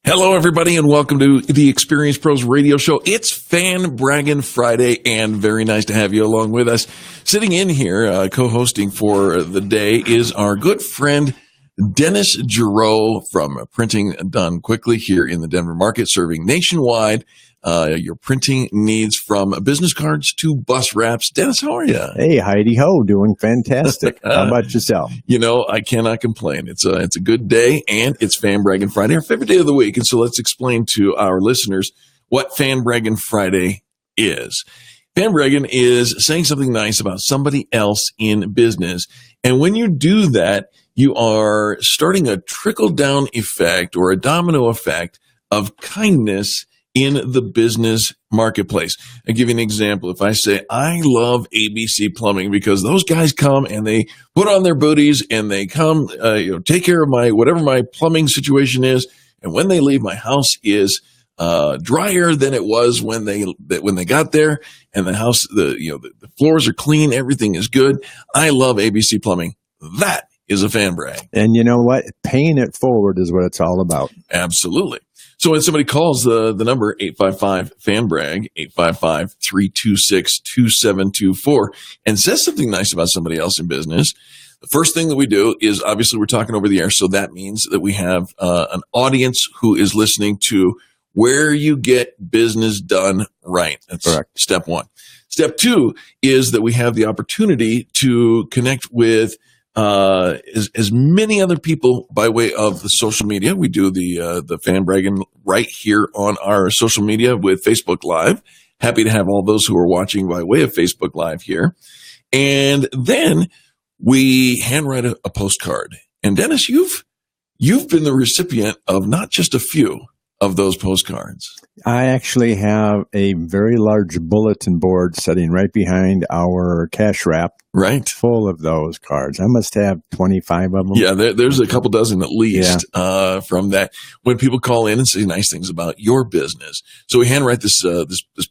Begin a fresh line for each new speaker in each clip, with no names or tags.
Hello, everybody, and welcome to the Experience Pros Radio Show. It's Fan Braggin Friday, and very nice to have you along with us. Sitting in here, co-hosting for the day, is our good friend Dennis Giroux from Printing Done Quickly here in the Denver market, serving nationwide your printing needs from business cards to bus wraps. Dennis, how are you?
Hey, Heidi Ho, doing fantastic. How about yourself?
You know, I cannot complain. It's a good day, and it's Fan Braggin Friday, our favorite day of the week. And so let's explain to our listeners what Fan Braggin Friday is. Fan Braggin is saying something nice about somebody else in business. And when you do that, you are starting a trickle-down effect or a domino effect of kindness in the business marketplace. I'll give you an example. If I say, I love ABC Plumbing because those guys come and they put on their booties and they come, take care of whatever my plumbing situation is. And when they leave, my house is drier than it was when they got there, and the house, the floors are clean, everything is good. I love ABC Plumbing. That is a fan brag.
And you know what? Paying it forward is what it's all about.
Absolutely. So when somebody calls the number 855-FAN-BRAG, 855-326-2724, and says something nice about somebody else in business, the first thing that we do is, obviously, we're talking over the air, so that means that we have an audience who is listening to where you get business done right. That's correct. Step one. Step two is that we have the opportunity to connect with as many other people by way of the social media. We do the Fan Braggin right here on our social media with Facebook Live. Happy to have all those who are watching by way of Facebook Live here. And then we handwrite a postcard. And Dennis, you've been the recipient of not just a few of those postcards.
I actually have a very large bulletin board sitting right behind our cash wrap,
right,
full of those cards. I must have 25 of them.
Yeah, there's a couple dozen at least from that. When people call in and say nice things about your business, so we handwrite this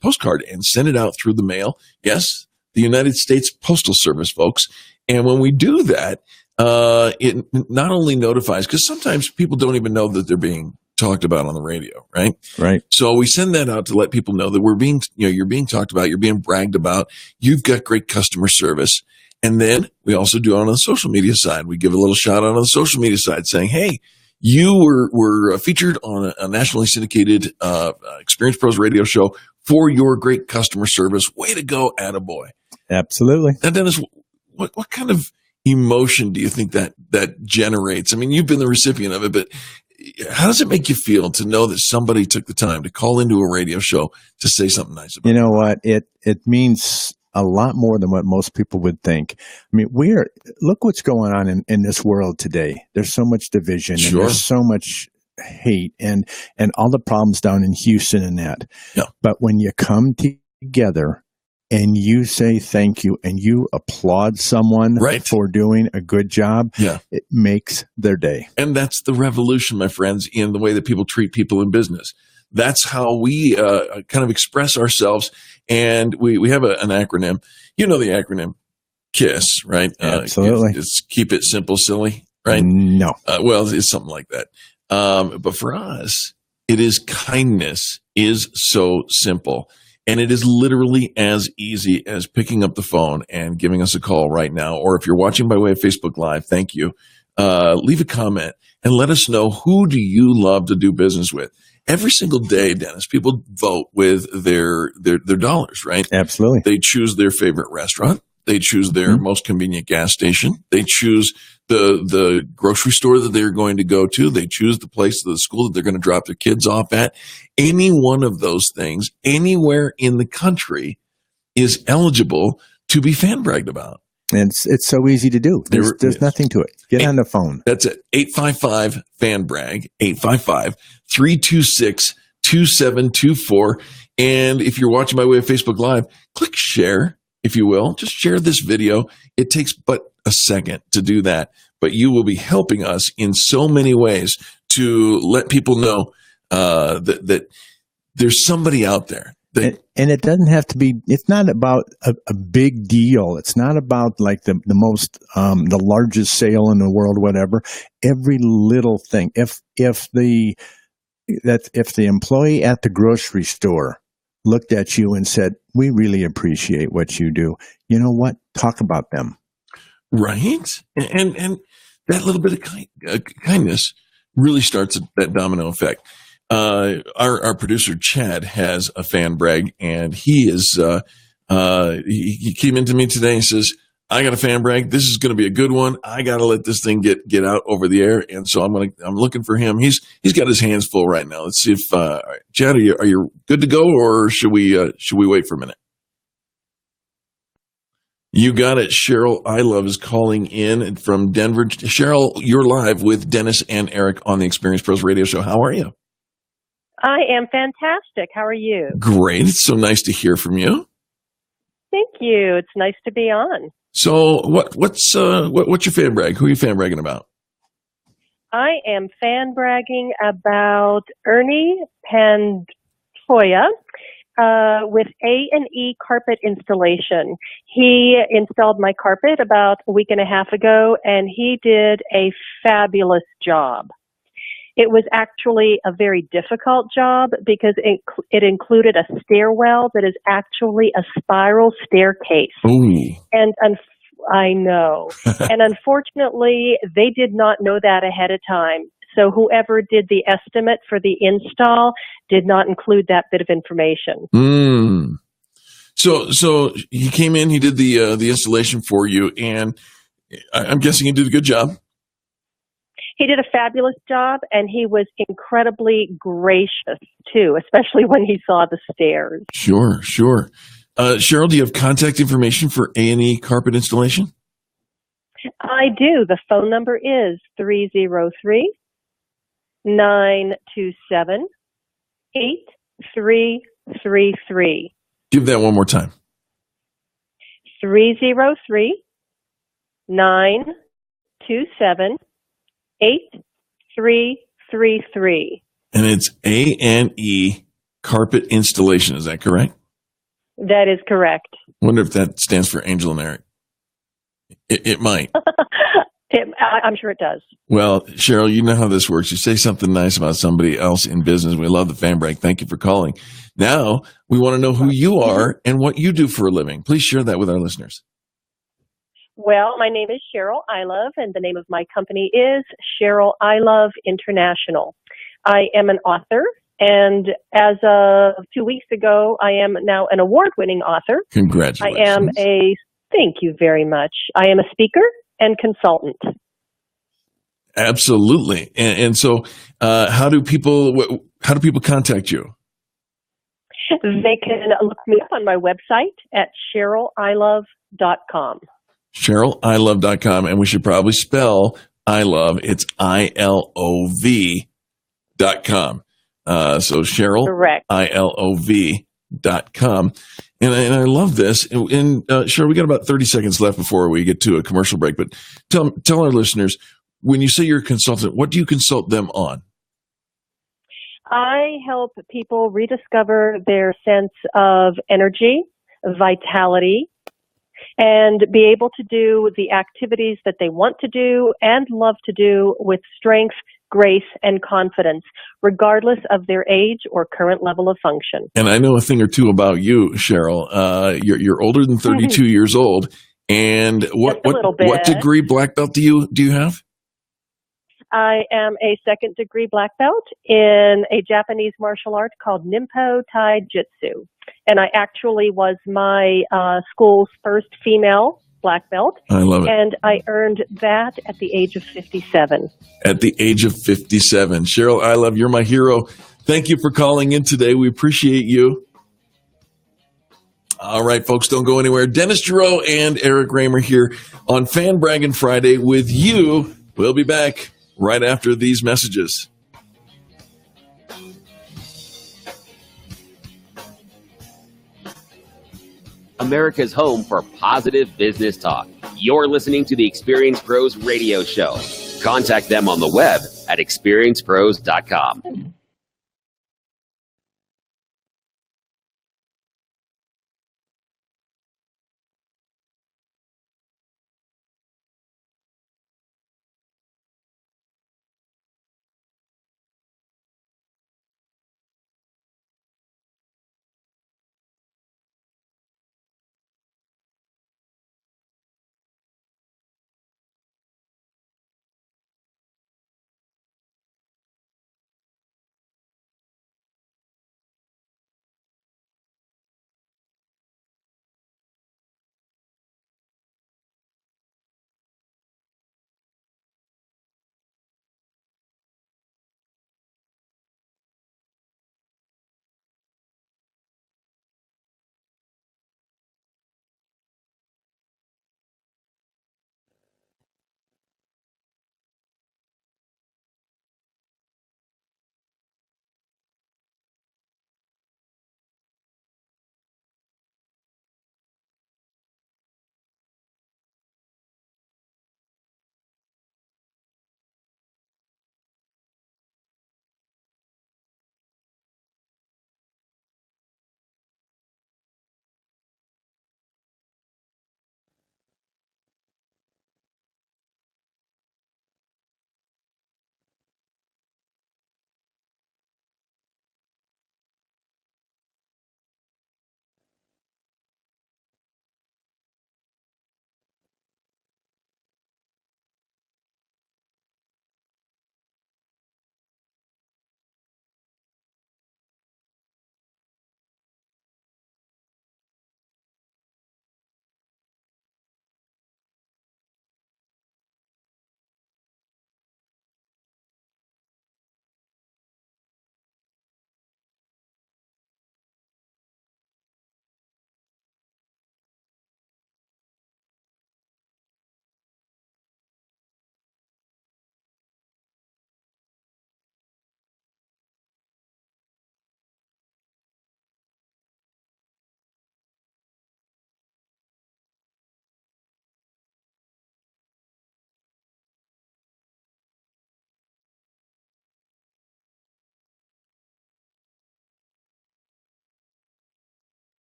postcard and send it out through the mail. Yes, the United States Postal Service, folks. And when we do that, it not only notifies, because sometimes people don't even know that they're being talked about on the radio, right?
Right.
So we send that out to let people know that you're being talked about, you're being bragged about, you've got great customer service. And then we also do it on the social media side. We give a little shout out on the social media side saying, hey, you were featured on a nationally syndicated Experience Pros radio show for your great customer service. Way to go, attaboy.
Absolutely.
And Dennis, what kind of emotion do you think that generates? I mean, you've been the recipient of it, but how does it make you feel to know that somebody took the time to call into a radio show to say something nice about it?
You know what? It means a lot more than what most people would think. I mean, look what's going on in this world today. There's so much division,
Sure.
and there's so much hate and all the problems down in Houston and that.
Yeah.
But when you come together and you say thank you and you applaud someone for doing a good job, it makes their day.
And that's the revolution, my friends, in the way that people treat people in business. That's how we kind of express ourselves. And we have an acronym. You know the acronym KISS, right?
Absolutely.
It's keep it simple, silly, right?
No.
Well, it's something like that. But for us, it is kindness is so simple. And it is literally as easy as picking up the phone and giving us a call right now. Or if you're watching by way of Facebook Live, thank you. Leave a comment and let us know, who do you love to do business with? Every single day, Dennis, people vote with their dollars, right?
Absolutely.
They choose their favorite restaurant. They choose their most convenient gas station. They choose the grocery store that they're going to go to. They choose the place, the school that they're going to drop their kids off at. Any one of those things, anywhere in the country, is eligible to be fan bragged about.
And it's so easy to do. There's nothing to it. Get on the phone.
That's it. 855-FAN-BRAG, 855-326-2724. And if you're watching by way of Facebook Live, click share, if you will. Just share this video. It takes but a second to do that, but you will be helping us in so many ways to let people know that there's somebody out there.
And it doesn't have to be, it's not about a big deal. It's not about like the most, the largest sale in the world, whatever. Every little thing. If the that if the employee at the grocery store looked at you and said, "We really appreciate what you do," you know what? Talk about them.
Right. And that little bit of kindness really starts that domino effect. Our producer Chad has a fan brag, and he came into me today and says, "I got a fan brag. This is going to be a good one. I got to let this thing get out over the air." And so I'm looking for him. He's got his hands full right now. Let's see if Chad, are you good to go, or should we wait for a minute? You got it. Cheryl I Love is calling in from Denver. Cheryl, you're live with Dennis and Eric on the Experience Pros Radio Show. How are you?
I am fantastic. How are you?
Great. It's so nice to hear from you.
Thank you. It's nice to be on.
So what's your fan brag? Who are you fan bragging about?
I am fan bragging about Ernie Pantoja with A&E carpet installation. He installed my carpet about a week and a half ago, and he did a fabulous job. It was actually a very difficult job because it included a stairwell that is actually a spiral staircase.
Ooh.
And I know. And unfortunately, they did not know that ahead of time. So whoever did the estimate for the install did not include that bit of information.
Mm. So he came in, he did the installation for you, and I'm guessing he did a good job.
He did a fabulous job, and he was incredibly gracious, too, especially when he saw the stairs.
Sure. Cheryl, do you have contact information for A&E carpet installation?
I do. The phone number is 303-927-8333.
Give that one more time.
303-927-8333.
And it's A&E carpet installation. Is that correct?
That is correct.
I wonder if that stands for Angel and Eric. It might.
I'm sure it does.
Well, Cheryl, you know how this works. You say something nice about somebody else in business. We love the fan brag. Thank you for calling. Now, we want to know who you are and what you do for a living. Please share that with our listeners.
Well, my name is Cheryl I Love, and the name of my company is Cheryl I Love International. I am an author, and as of 2 weeks ago, I am now an award-winning author.
Congratulations.
Thank you very much. I am a speaker and consultant.
Absolutely. And so, how do people contact you?
They can look me up on my website at CherylILove.com.
CherylILove.com, and we should probably spell I love. It's ILOV.com. So Cheryl,
correct.
ILOV.com. And I love this. And Cheryl, we got about 30 seconds left before we get to a commercial break. But tell our listeners, when you say you're a consultant, what do you consult them on?
I help people rediscover their sense of energy, vitality, and be able to do the activities that they want to do and love to do with strength, grace, and confidence, regardless of their age or current level of function.
And I know a thing or two about you, Cheryl. You're older than 32 years old. And what degree black belt do you have?
I am a second degree black belt in a Japanese martial art called Nimpo Taijutsu. And I actually was my school's first female black belt.
I love it.
And I earned that at the age of 57.
At the age of 57. Cheryl, I love, you're my hero. Thank you for calling in today. We appreciate you. All right, folks, don't go anywhere. Dennis Giroux and Eric Raymer here on Fan Braggin' Friday with you. We'll be back right after these messages.
America's home for positive business talk. You're listening to the Experience Pros Radio Show. Contact them on the web at experiencepros.com.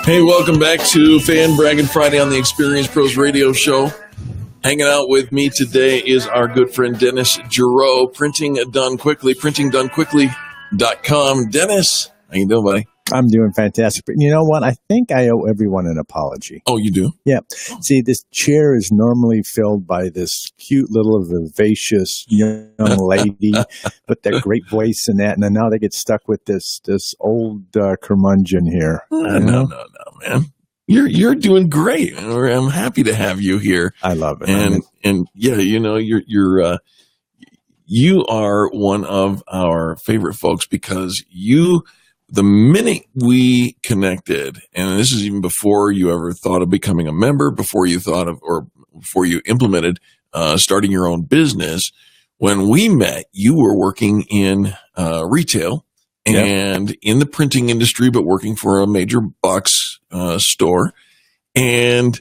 Hey, welcome back to Fan Braggin Friday on the Experience Pros Radio Show. Hanging out with me today is our good friend Dennis Giroux, Printing Done Quickly, printingdonquickly.com. Dennis, how you doing, buddy?
I'm doing fantastic. But you know what? I think I owe everyone an apology.
Oh, you do?
Yeah. See, this chair is normally filled by this cute little vivacious young lady with that great voice and that. And then now they get stuck with this old curmudgeon here.
No, man. You're doing great. I'm happy to have you here.
I love it.
And yeah, you are one of our favorite folks because the minute we connected, and this is even before you ever thought of becoming a member, before you implemented starting your own business, when we met, you were working in retail and in the printing industry, but working for a major box store. And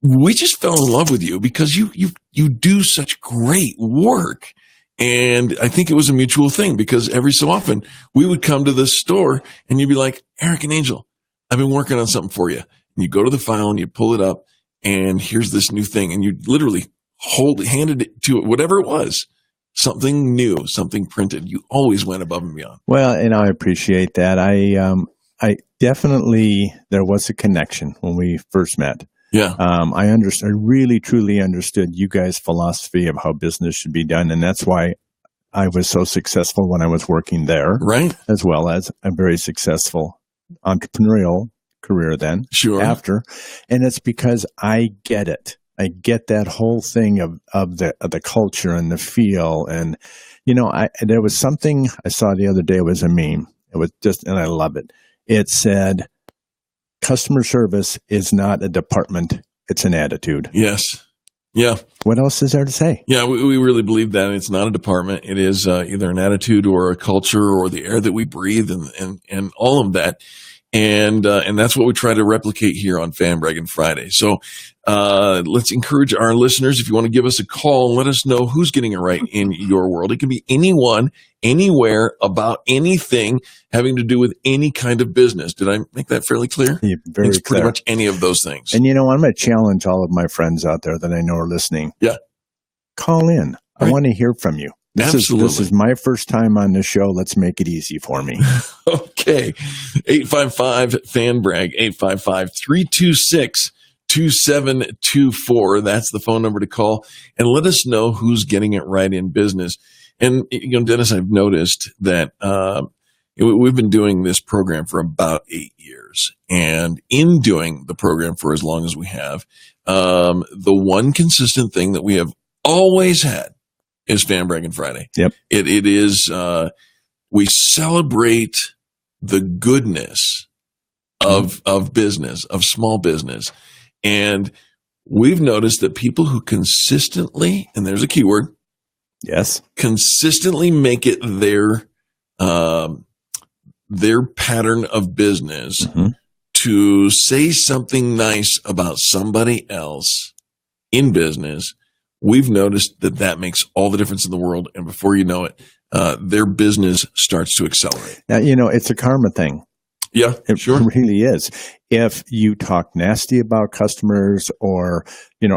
we just fell in love with you because you do such great work. And I think it was a mutual thing because every so often we would come to the store and you'd be like, Eric and Angel, I've been working on something for you. And you go to the file and you pull it up and here's this new thing. And you literally handed it to it, whatever it was, something new, something printed. You always went above and beyond.
Well, and I appreciate that. I definitely, there was a connection when we first met.
Yeah.
I really, truly understood you guys' philosophy of how business should be done. And that's why I was so successful when I was working there.
Right.
As well as a very successful entrepreneurial career then.
Sure.
After. And it's because I get it. I get that whole thing of the culture and the feel. And, there was something I saw the other day. It was a meme. It was and I love it. It said, customer service is not a department, it's an attitude.
Yes. Yeah.
What else is there to say?
Yeah, we really believe that. It's not a department. It is either an attitude or a culture or the air that we breathe and all of that. And that's what we try to replicate here on Fan Braggin Friday. So let's encourage our listeners, if you want to give us a call, let us know who's getting it right in your world. It can be anyone, anywhere, about anything having to do with any kind of business. Did I make that fairly clear?
Yeah, very
it's
clear.
Pretty much any of those things.
And I'm going to challenge all of my friends out there that I know are listening.
Yeah.
Call in. Right. I want to hear from you. This is my first time on this show. Let's make it easy for me.
Okay. 855-FAN-BRAG, 855-326-2724. That's the phone number to call. And let us know who's getting it right in business. And, Dennis, I've noticed that we've been doing this program for about 8 years. And in doing the program for as long as we have, the one consistent thing that we have always had is Fan Braggin Friday.
Yep.
It is, we celebrate the goodness of business, of small business. And we've noticed that people who consistently, and there's a key word,
yes,
consistently make it their pattern of business to say something nice about somebody else in business. We've noticed that makes all the difference in the world. And before you know it, their business starts to accelerate.
Now, it's a karma thing.
Yeah,
it really is. If you talk nasty about customers or,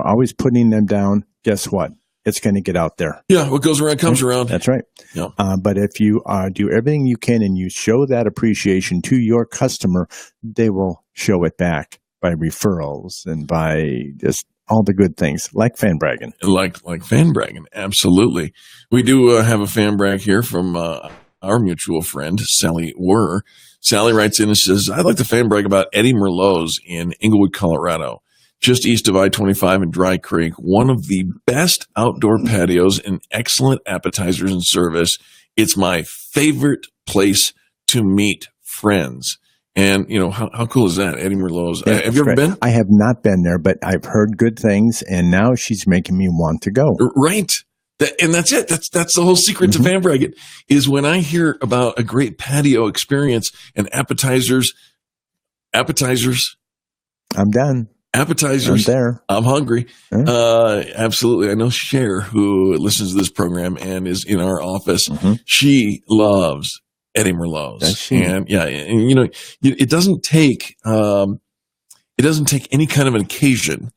always putting them down, guess what? It's going to get out there.
Yeah, what goes around comes around.
That's right.
Yeah.
But if you do everything you can and you show that appreciation to your customer, they will show it back by referrals and by just all the good things, like Fan Braggin.
Like Fan Braggin, absolutely. We do have a fan brag here from our mutual friend, Sally Wurr. Sally writes in and says, I'd like to fan brag about Eddie Merlot's in Englewood, Colorado, just east of I-25 in Dry Creek, one of the best outdoor patios and excellent appetizers and service. It's my favorite place to meet friends. And, how cool is that? Eddie Merlot's.
Yeah,
have you ever been?
I have not been there, but I've heard good things, and now she's making me want to go.
Right. And that's it. That's the whole secret to Fan Braggin is when I hear about a great patio experience and appetizers.
I'm done.
Appetizers.
I'm there.
I'm hungry. Absolutely. I know Cher, who listens to this program and is in our office. She loves Eddie Merlot's.
Does she?
And it doesn't take any kind of an occasion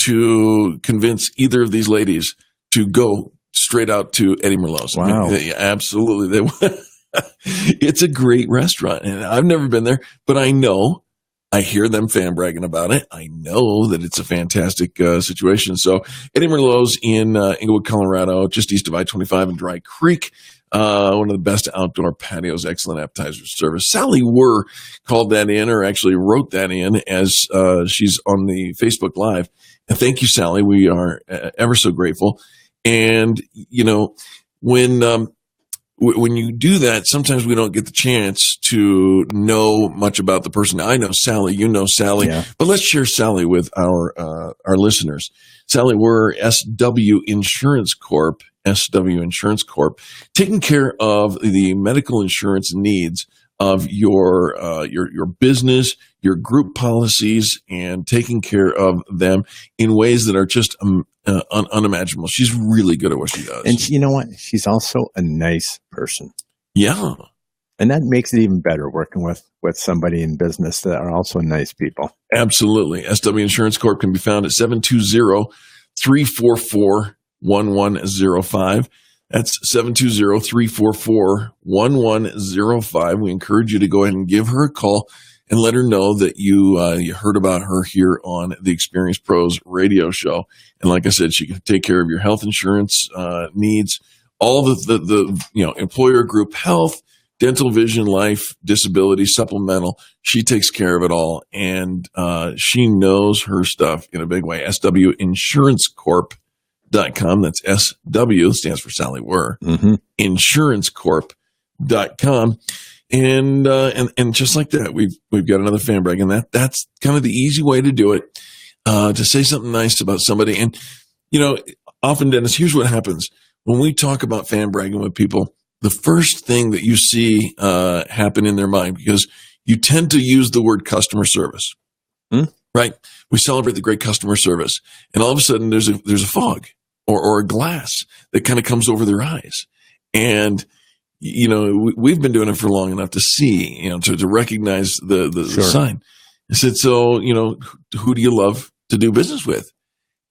to convince either of these ladies to go straight out to Eddie Merlot's.
Wow.
Absolutely. It's a great restaurant, and I've never been there, but I hear them fan bragging about it. I know that it's a fantastic situation. So Eddie Merlot's in Inglewood, Colorado, just east of I-25 in Dry Creek. One of the best outdoor patios, excellent appetizer service. Sally Wurr called that in, or actually wrote that in, as she's on the Facebook Live. And thank you, Sally. We are ever so grateful. And, when you do that, sometimes we don't get the chance to know much about the person. I know Sally, you know Sally, but let's share Sally with our listeners. Sally, we're SW Insurance Corp, taking care of the medical insurance needs of your business, your group policies, and taking care of them in ways that are just unimaginable. She's really good at what she does.
And you know what? She's also a nice person.
Yeah.
And that makes it even better working with somebody in business that are also nice people.
Absolutely. SW Insurance Corp can be found at 720-344-1105. That's 720-344-1105. We encourage you to go ahead and give her a call and let her know that you heard about her here on the Experience Pros radio show. And like I said, she can take care of your health insurance needs, all the employer group health, dental, vision, life, disability, supplemental. She takes care of it all. And she knows her stuff in a big way. SWInsurancecorp.com. That's SW, stands for Sally Wurr.
Mm-hmm.
Insurancecorp.com. And just like that, we've got another fan brag, and that's kind of the easy way to do it, to say something nice about somebody. And, often, Dennis, here's what happens when we talk about fan bragging with people. The first thing that you see happen in their mind, because you tend to use the word customer service, right? We celebrate the great customer service, and all of a sudden there's a fog or a glass that kind of comes over their eyes. And, we've been doing it for long enough to see, to recognize the sign. I said, so, who do you love to do business with?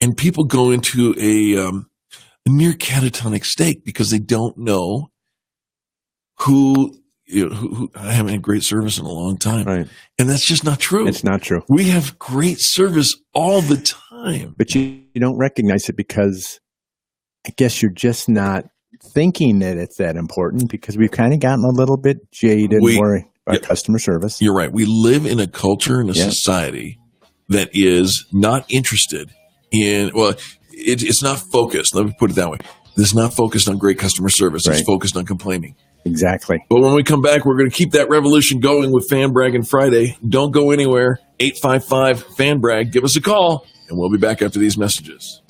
And people go into a near catatonic state because they don't know who haven't had great service in a long time.
Right.
And that's just not true.
It's not true.
We have great service all the time.
But you don't recognize it because I guess you're just not thinking that it's that important, because we've kind of gotten a little bit jaded worrying about customer service.
You're right. We live in a culture and a society that is not interested in, it's not focused. Let me put it that way. It's not focused on great customer service. Right. It's focused on complaining.
Exactly.
But when we come back, we're going to keep that revolution going with Fan Bragging Friday. Don't go anywhere. 855-FAN-BRAG. Give us a call, and we'll be back after these messages.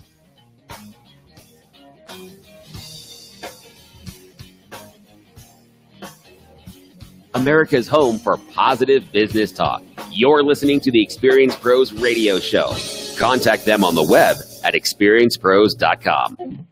America's home for positive business talk. You're listening to the Experience Pros radio show. Contact them on the web at experiencepros.com.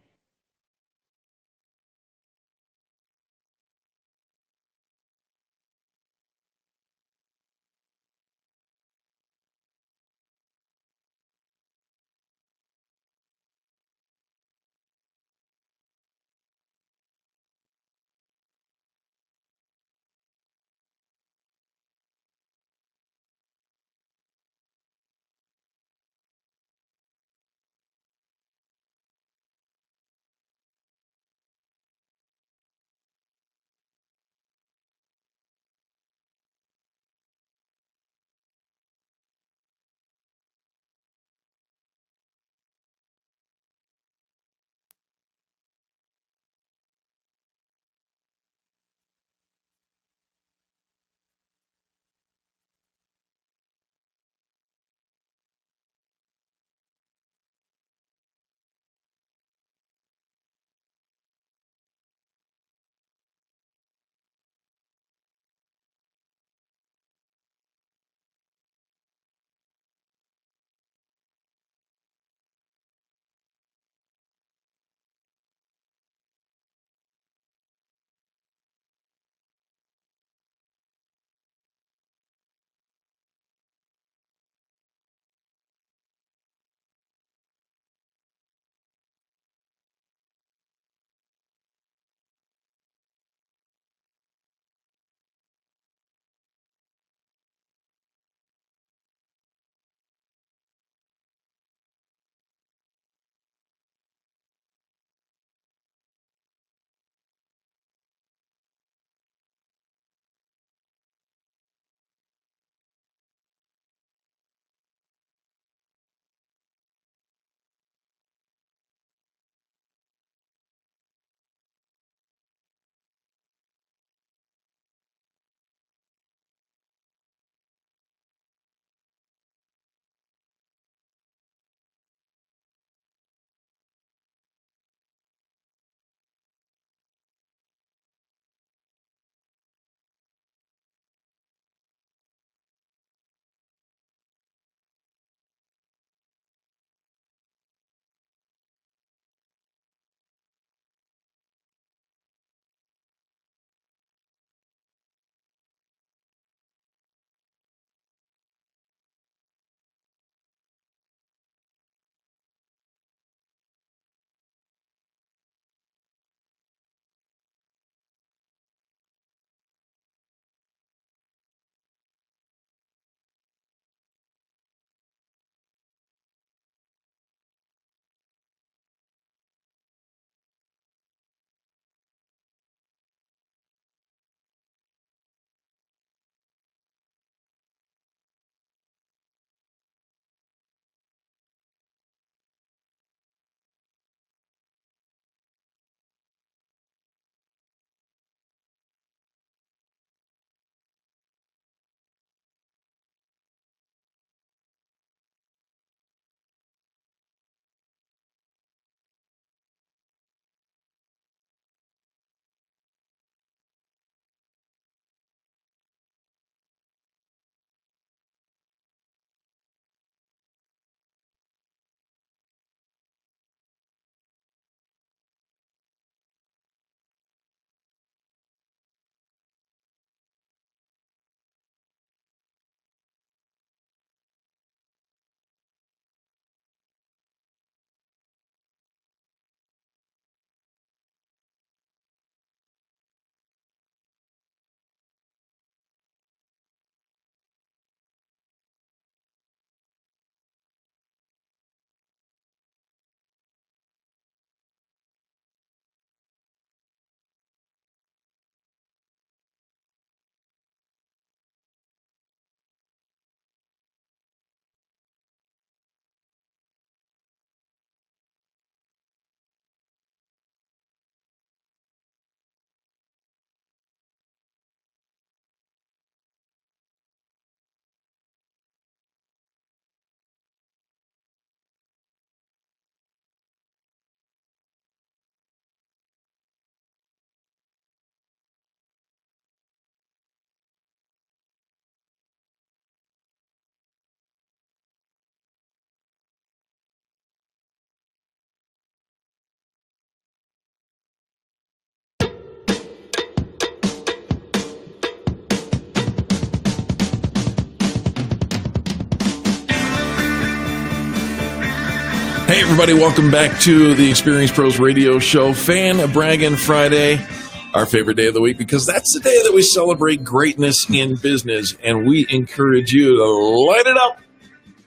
Hey, everybody, welcome back to the Experience Pros Radio Show. Fan Braggin' Friday, our favorite day of the week, because that's the day that we celebrate greatness in business, and we encourage you to light it up.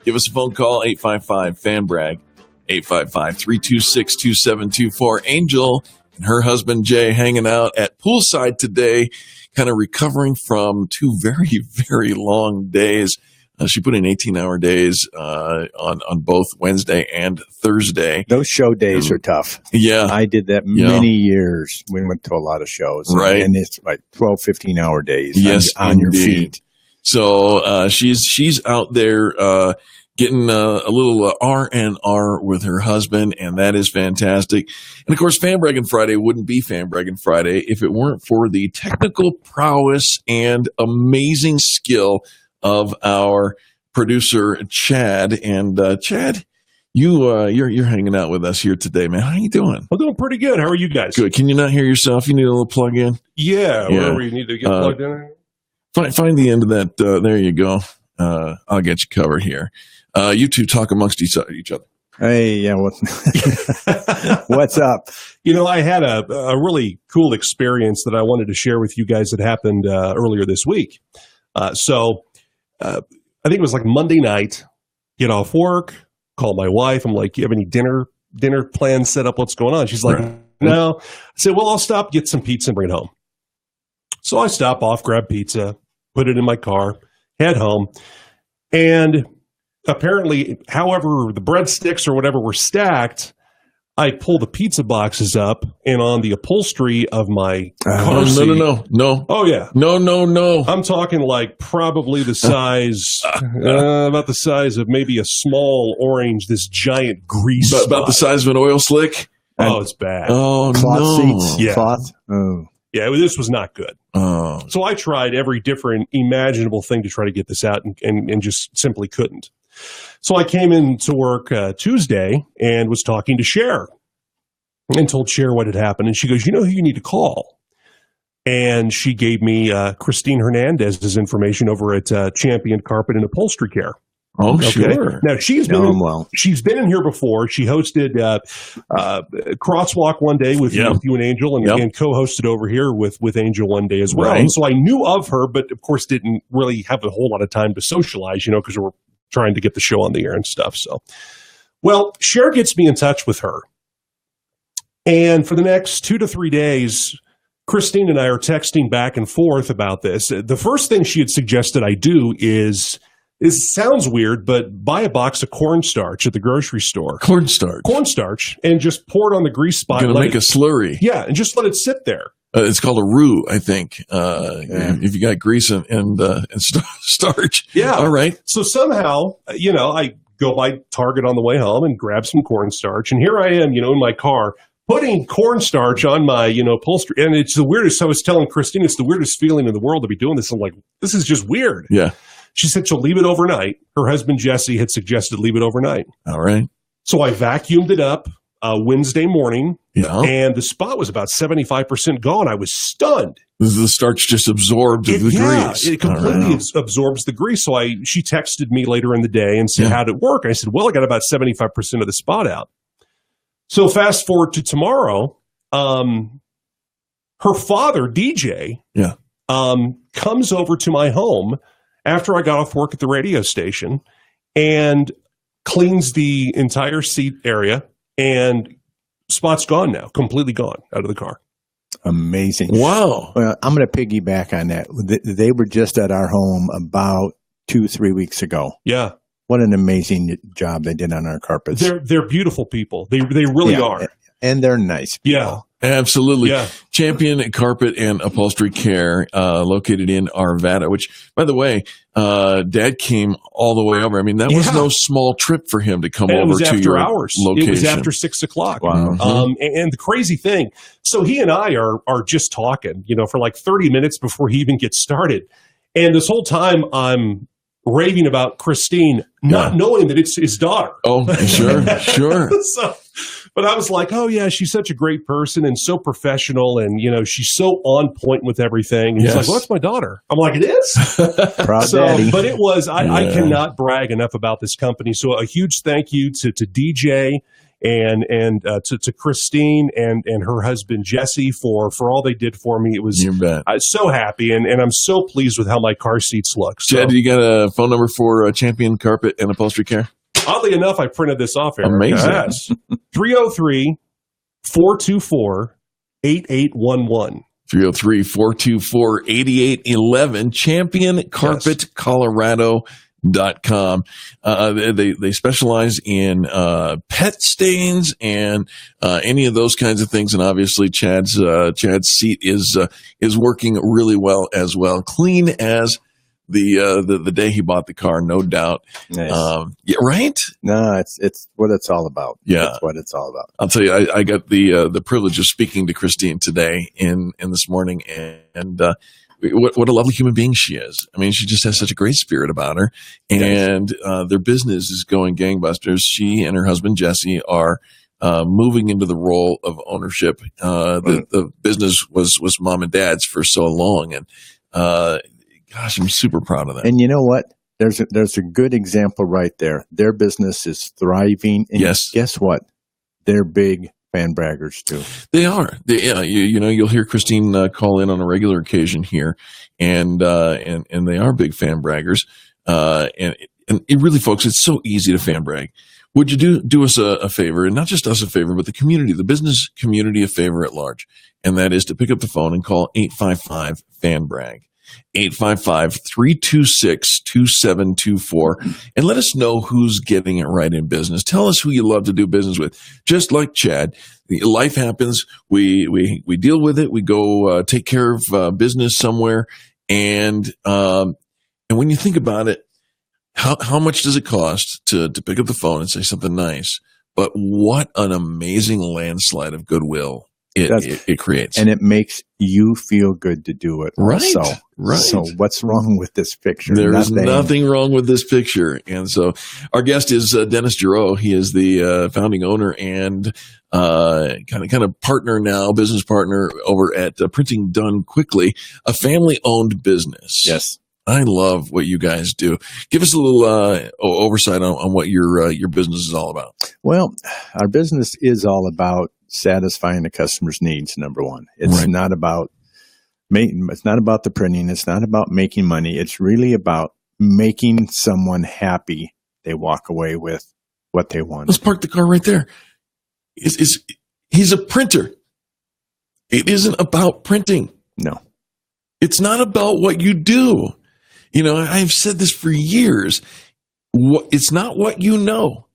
Give us a phone call, 855-FAN-BRAG, 855-326-2724. Angel and her husband, Jay, hanging out at poolside today, kind of recovering from 2 very, very long days. She put in 18-hour days on both Wednesday and Thursday.
Those show days are tough.
Yeah.
I did that many years. We went to a lot of shows.
Right.
And it's like 12, 15-hour days
indeed.
on your feet.
So she's out there getting a little R&R with her husband, and that is fantastic. And, of course, Fan Braggin' Friday wouldn't be Fan Braggin' Friday if it weren't for the technical prowess and amazing skill of our producer, Chad. And Chad, you're hanging out with us here today, man. How you doing?
I'm doing pretty good. How are you guys?
Good. Can you not hear yourself? You need a little plug-in?
Yeah. Wherever you need to get plugged in.
Find the end of that. There you go. I'll get you covered here. You two talk amongst each other.
Hey, yeah. What's up?
I had a really cool experience that I wanted to share with you guys that happened earlier this week. I think it was like Monday night, get off work, call my wife. I'm like, you have any dinner plans set up? What's going on? She's like, no. I said, well, I'll stop, get some pizza and bring it home. So I stop off, grab pizza, put it in my car, head home. And apparently, however, the breadsticks or whatever were stacked, I pull the pizza boxes up, and on the upholstery of my car seat.
No.
Oh, yeah.
No.
I'm talking like probably the size, about the size of maybe a small orange, this giant grease spot.
About the size of an oil slick?
Oh, it's bad.
Oh,
Cloth
no.
seats?
Yeah.
Cloth? Oh.
Yeah, this was not good.
Oh.
So I tried every different imaginable thing to try to get this out and just simply couldn't. So I came into work Tuesday and was talking to Cher and told Cher what had happened. And she goes, you know who you need to call? And she gave me Christine Hernandez's information over at Champion Carpet and Upholstery Care.
Oh,
Okay.
sure.
Now, she's been in here before. She hosted Crosswalk one day with you and Angel and co-hosted over here with Angel one day as well.
Right.
And so I knew of her, but of course didn't really have a whole lot of time to socialize, because we were trying to get the show on the air and stuff. So, well, Cher gets me in touch with her. And for the next 2 to 3 days, Christine and I are texting back and forth about this. The first thing she had suggested I do is sounds weird, but buy a box of cornstarch at the grocery store. Cornstarch, and just pour it on the grease spot.
Going to make a slurry.
Yeah, and just let it sit there.
It's called a roux, I think. If you got grease and starch.
Yeah.
All right.
So somehow, I go by Target on the way home and grab some cornstarch. And here I am, in my car, putting cornstarch on my, upholstery. And it's the weirdest. I was telling Christine, it's the weirdest feeling in the world to be doing this. I'm like, this is just weird.
Yeah.
She said she'll leave it overnight. Her husband, Jesse, had suggested leave it overnight.
All right.
So I vacuumed it up Wednesday morning.
Yeah.
And the spot was about 75% gone. I was stunned.
The starch just absorbed the grease.
It completely absorbs the grease. So she texted me later in the day and said, how'd it work? I said, well, I got about 75% of the spot out. So fast forward to tomorrow, her father, DJ, comes over to my home after I got off work at the radio station and cleans the entire seat area, and spot's gone now, completely gone out of the car.
Amazing.
Wow.
Well, I'm going to piggyback on that. They were just at our home about 2-3 weeks ago.
Yeah.
What an amazing job they did on our carpets.
They're beautiful people. They really are.
And they're nice people.
Yeah.
Absolutely.
Yeah.
Champion Carpet and Upholstery Care, located in Arvada, which, by the way, Dad came all the way over. I mean, that was no small trip for him to come over to your location.
It was after 6 o'clock.
Wow.
And the crazy thing, so he and I are just talking, for like 30 minutes before he even gets started. And this whole time I'm raving about Christine, not knowing that it's his daughter.
Oh, sure.
So But I was like, oh, yeah, she's such a great person and so professional. And, she's so on point with everything. And he's like, well, that's my daughter. I'm like, it is?
Proud daddy.
But it was, I cannot brag enough about this company. So a huge thank you to DJ and to Christine and her husband, Jesse, for all they did for me. It was,
you bet.
I was so happy. And I'm so pleased with how my car seats look. So,
Chad, you got a phone number for Champion Carpet and Upholstery Care?
Oddly enough, I printed this off, Eric.
Amazing.
Yes. 303-424-8811.
303-424-8811. ChampionCarpetColorado.com. They specialize in pet stains and any of those kinds of things, and obviously Chad's seat is working really well as well, clean as the day he bought the car, no doubt.
Nice.
Yeah, right.
No, it's what it's all about.
Yeah,
that's what it's all about.
I'll tell you, I got the privilege of speaking to Christine today in this morning, and what a lovely human being she is. I mean, she just has such a great spirit about her, and their business is going gangbusters. She and her husband Jesse are moving into the role of ownership. The business was mom and dad's for so long, and gosh, I'm super proud of that.
And you know what? There's a good example right there. Their business is thriving. And
yes.
Guess what? They're big fan braggers too.
They are. You'll hear Christine call in on a regular occasion here, and they are big fan braggers. And it really, folks, it's so easy to fan brag. Would you do us a favor, and not just us a favor, but the community, the business community, a favor at large, and that is to pick up the phone and call 855-FAN-BRAG. 855-326-2724, and let us know who's getting it right in business. Tell us who you love to do business with. Just like Chad, life happens. We deal with it. We go take care of business somewhere, and when you think about it, how much does it cost to pick up the phone and say something nice? But what an amazing landslide of goodwill it creates.
And it makes you feel good to do it.
Right.
Right. So what's wrong with this picture?
There is nothing wrong with this picture. And so our guest is Dennis Giroux. He is the founding owner and kind of partner now, business partner over at Printing Done Quickly, a family-owned business.
Yes.
I love what you guys do. Give us a little oversight on what your business is all about.
Well, our business is all about satisfying the customer's needs. Number one, it's not about it's not about the printing. It's not about making money. It's really about making someone happy. They walk away with what they want.
Let's park the car right there. He's a printer. It isn't about printing.
No,
it's not about what you do. I've said this for years. It's not what you know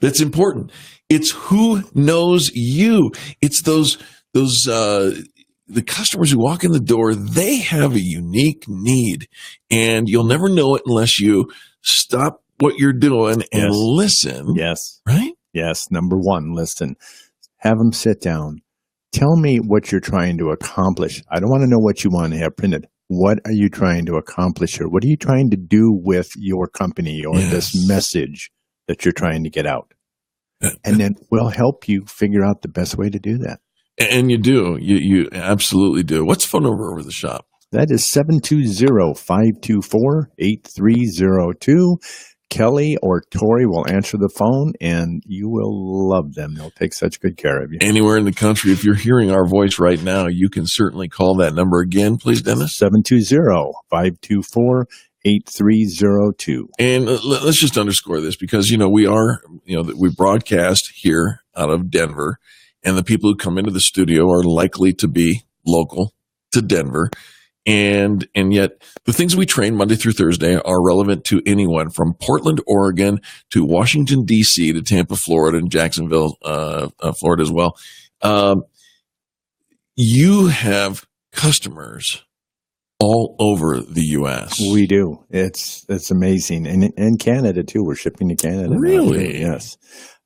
that's important. It's who knows you. It's those the customers who walk in the door. They have a unique need, and you'll never know it unless you stop what you're doing and listen.
Yes.
Right?
Yes. Number one, listen. Have them sit down. Tell me what you're trying to accomplish. I don't want to know what you want to have printed. What are you trying to accomplish here? What are you trying to do with your company or this message that you're trying to get out? And then we'll help you figure out the best way to do that.
And you do. You absolutely do. What's the phone number over the shop?
That is 720-524-8302. Kelly or Tori will answer the phone, and you will love them. They'll take such good care of you.
Anywhere in the country, if you're hearing our voice right now, you can certainly call that number again, please, Dennis.
720-524-8302.
And let's just underscore this because, we broadcast here out of Denver, and the people who come into the studio are likely to be local to Denver. And yet the things we train Monday through Thursday are relevant to anyone from Portland, Oregon to Washington, D.C. to Tampa, Florida, and Jacksonville, Florida as well. You have customers all over the U.S.
We do. It's amazing. And Canada, too. We're shipping to Canada.
Really?
Yes.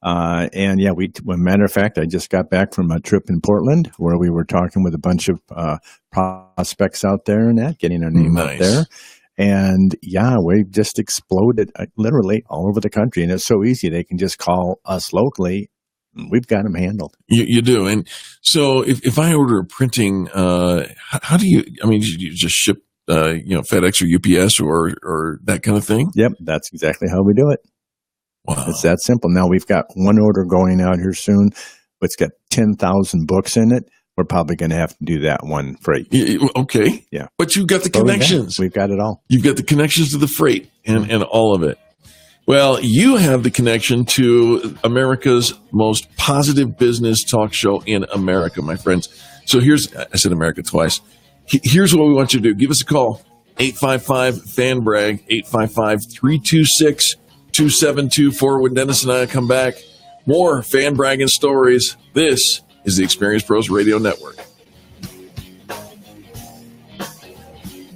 And yeah, matter of fact, I just got back from a trip in Portland where we were talking with a bunch of prospects out there and getting our name out there. And yeah, we've just exploded literally all over the country. And it's so easy. They can just call us locally We've got them handled.
You do. And so if I order a printing, how do you, I mean, you just ship, FedEx or UPS or that kind of thing?
Yep, that's exactly how we do it.
Wow.
It's that simple. Now we've got one order going out here soon. It's got 10,000 books in it. We're probably going to have to do that one freight.
Okay.
Yeah.
But you've got the connections.
We've got it all.
You've got the connections to the freight and all of it. Well, you have the connection to America's most positive business talk show in America, my friends. So I said America twice. Here's what we want you to do. Give us a call, 855-FAN-BRAG, 855-326-2724. When Dennis and I come back, more fan bragging stories. This is the Experience Pros Radio Network.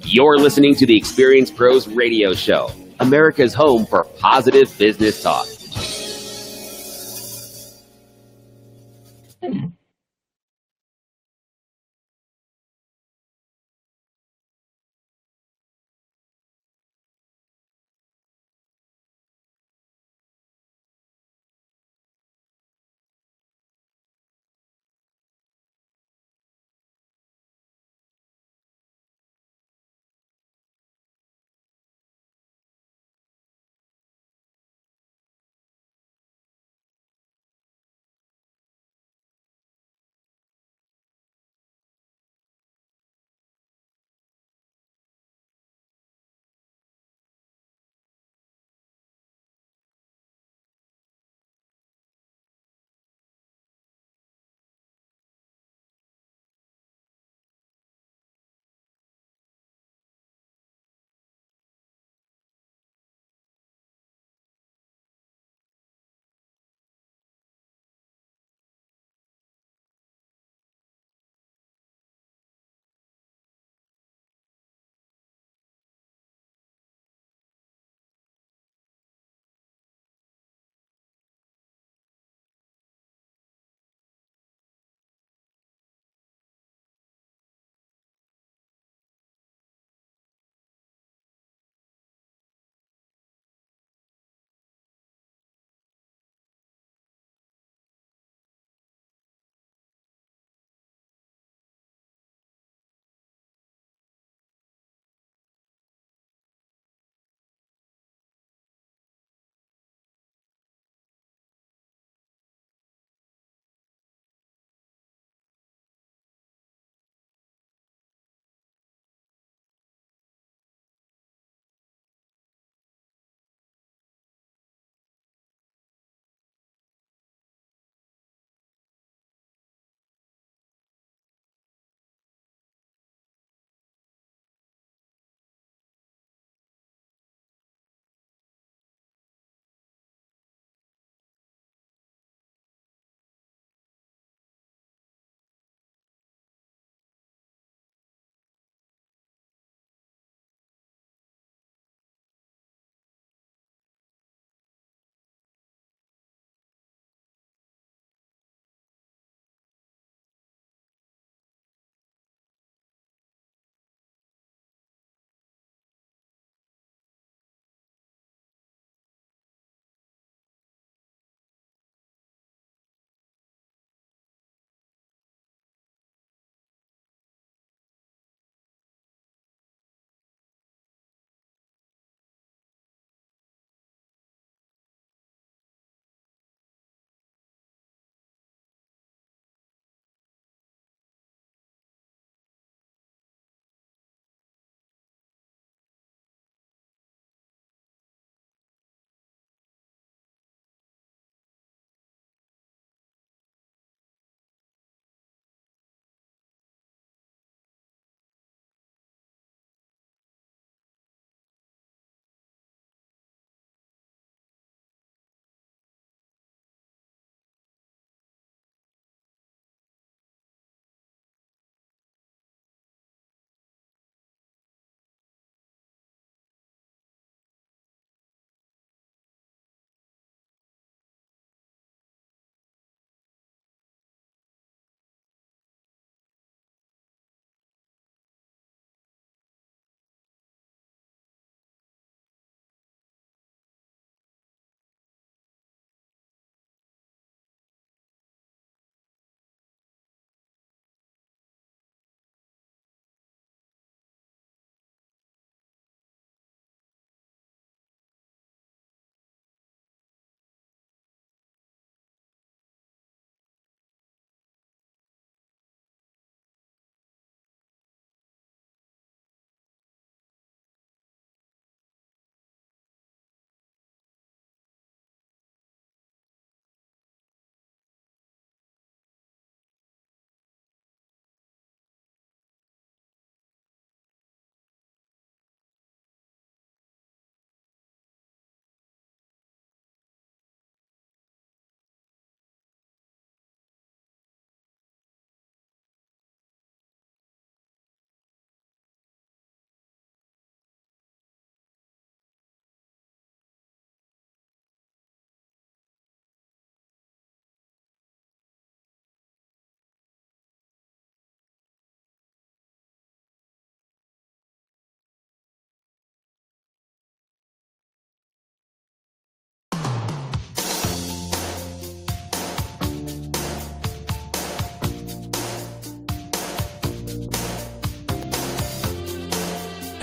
You're listening to the Experience Pros Radio Show, America's home for positive business talk.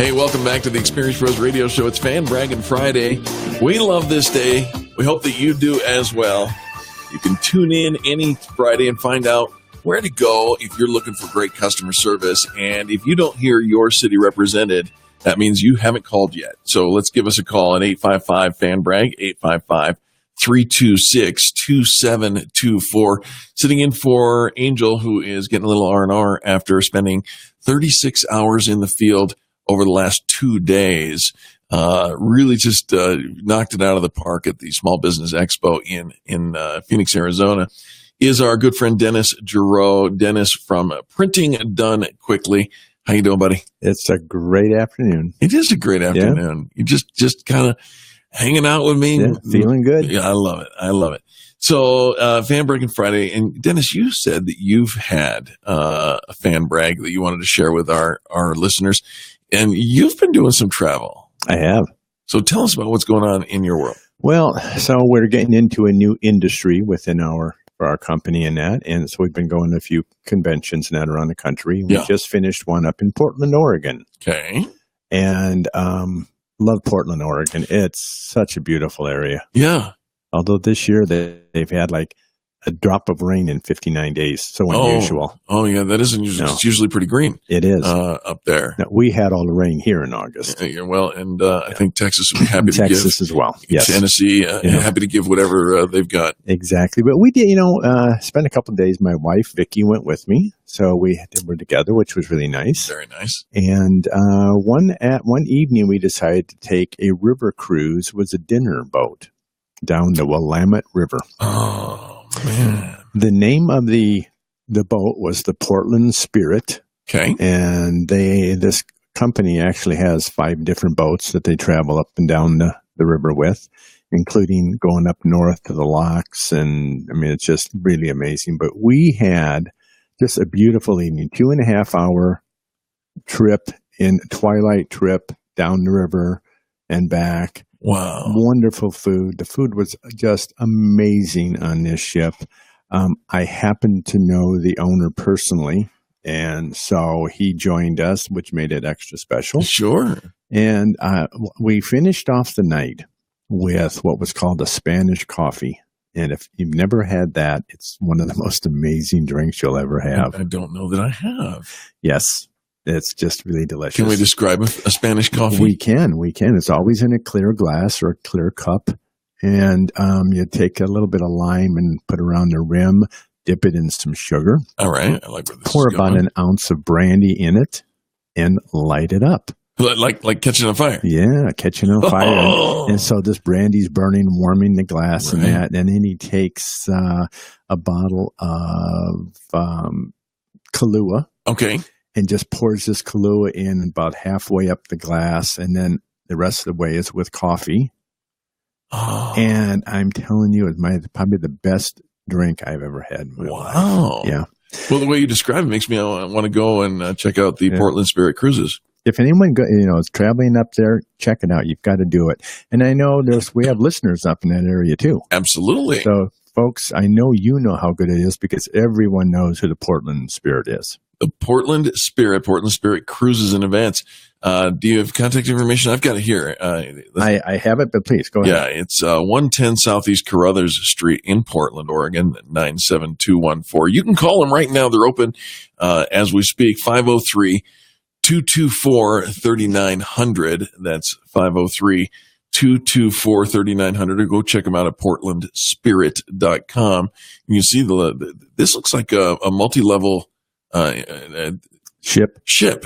Hey, welcome back to the Experience Pros Radio Show. It's Fan Braggin' Friday. We love this day. We hope that you do as well. You can tune in any Friday and find out where to go if you're looking for great customer service. And if you don't hear your city represented, that means you haven't called yet. So let's give us a call at 855-FAN-BRAG, 855-326-2724. Sitting in for Angel, who is getting a little R&R after spending 36 hours in the field over the last 2 days. Really just knocked it out of the park at the Small Business Expo in Phoenix, Arizona, is our good friend Dennis Giroux. Dennis from Printing Done Quickly. How you doing, buddy?
It's a great afternoon.
It is a great afternoon. You just kind of hanging out with me.
Yeah, feeling good.
Yeah, I love it. I love it. So, Fan Bragging Friday. And Dennis, you said that you've had a fan brag that you wanted to share with our listeners. And you've been doing some travel.
I have.
So tell us about what's going on in your world.
Well, so we're getting into a new industry within for our company and that. And so we've been going to a few conventions and that around the country. We just finished one up in Portland, Oregon.
Okay.
And love Portland, Oregon. It's such a beautiful area.
Yeah.
Although this year they've had like a drop of rain in 59 days. So unusual.
Oh, yeah. That isn't usually,
No.
It's usually pretty green.
It is.
Up there.
Now, we had all the rain here in August.
Yeah, well, and I think Texas would be happy to give.
Texas as well. Yes.
Tennessee, happy to give whatever they've got.
Exactly. But we did, spend a couple of days. My wife, Vicki, went with me. So we were together, which was really nice.
Very nice.
And one evening, we decided to take a river cruise. It was a dinner boat down the Willamette River.
Oh, man.
The name of the boat was the Portland Spirit.
Okay.
And this company actually has 5 different boats that they travel up and down the river with, including going up north to the locks. And I mean, it's just really amazing. But we had just a beautiful evening, 2.5 hour twilight trip down the river and back.
Wow.
Wonderful food. The food was just amazing on this ship. I happened to know the owner personally, and so he joined us, which made it extra special.
Sure.
And we finished off the night with what was called a Spanish coffee. And if you've never had that, it's one of the most amazing drinks you'll ever have.
I don't know that I have.
Yes. It's just really delicious.
Can we describe a Spanish coffee?
We can. It's always in a clear glass or a clear cup. And you take a little bit of lime and put around the rim, dip it in some sugar.
All right. I like where this
Pour
is
about
going.
an ounce of brandy in it and light it up.
Like catching on fire.
Yeah, catching on fire.
Oh.
And so this brandy's burning, warming the glass and that. And then he takes a bottle of Kahlua.
Okay.
And just pours this Kahlua in about halfway up the glass. And then the rest of the way is with coffee.
Oh.
And I'm telling you, it's probably the best drink I've ever had in my life. Yeah.
Well, the way you describe it makes me want to go and check out the Portland Spirit Cruises.
If anyone is traveling up there, check it out. You've got to do it. And I know we have listeners up in that area too.
Absolutely.
So, folks, I know you know how good it is because everyone knows who the Portland Spirit is.
The Portland Spirit Cruises and Events. Do you have contact information? I've got it here.
I have it, but please go ahead.
Yeah, it's 110 Southeast Carruthers Street in Portland, Oregon, 97214. You can call them right now. They're open as we speak, 503-224-3900. That's 503-224-3900. Or go check them out at portlandspirit.com. You see, this looks like a multi-level
ship.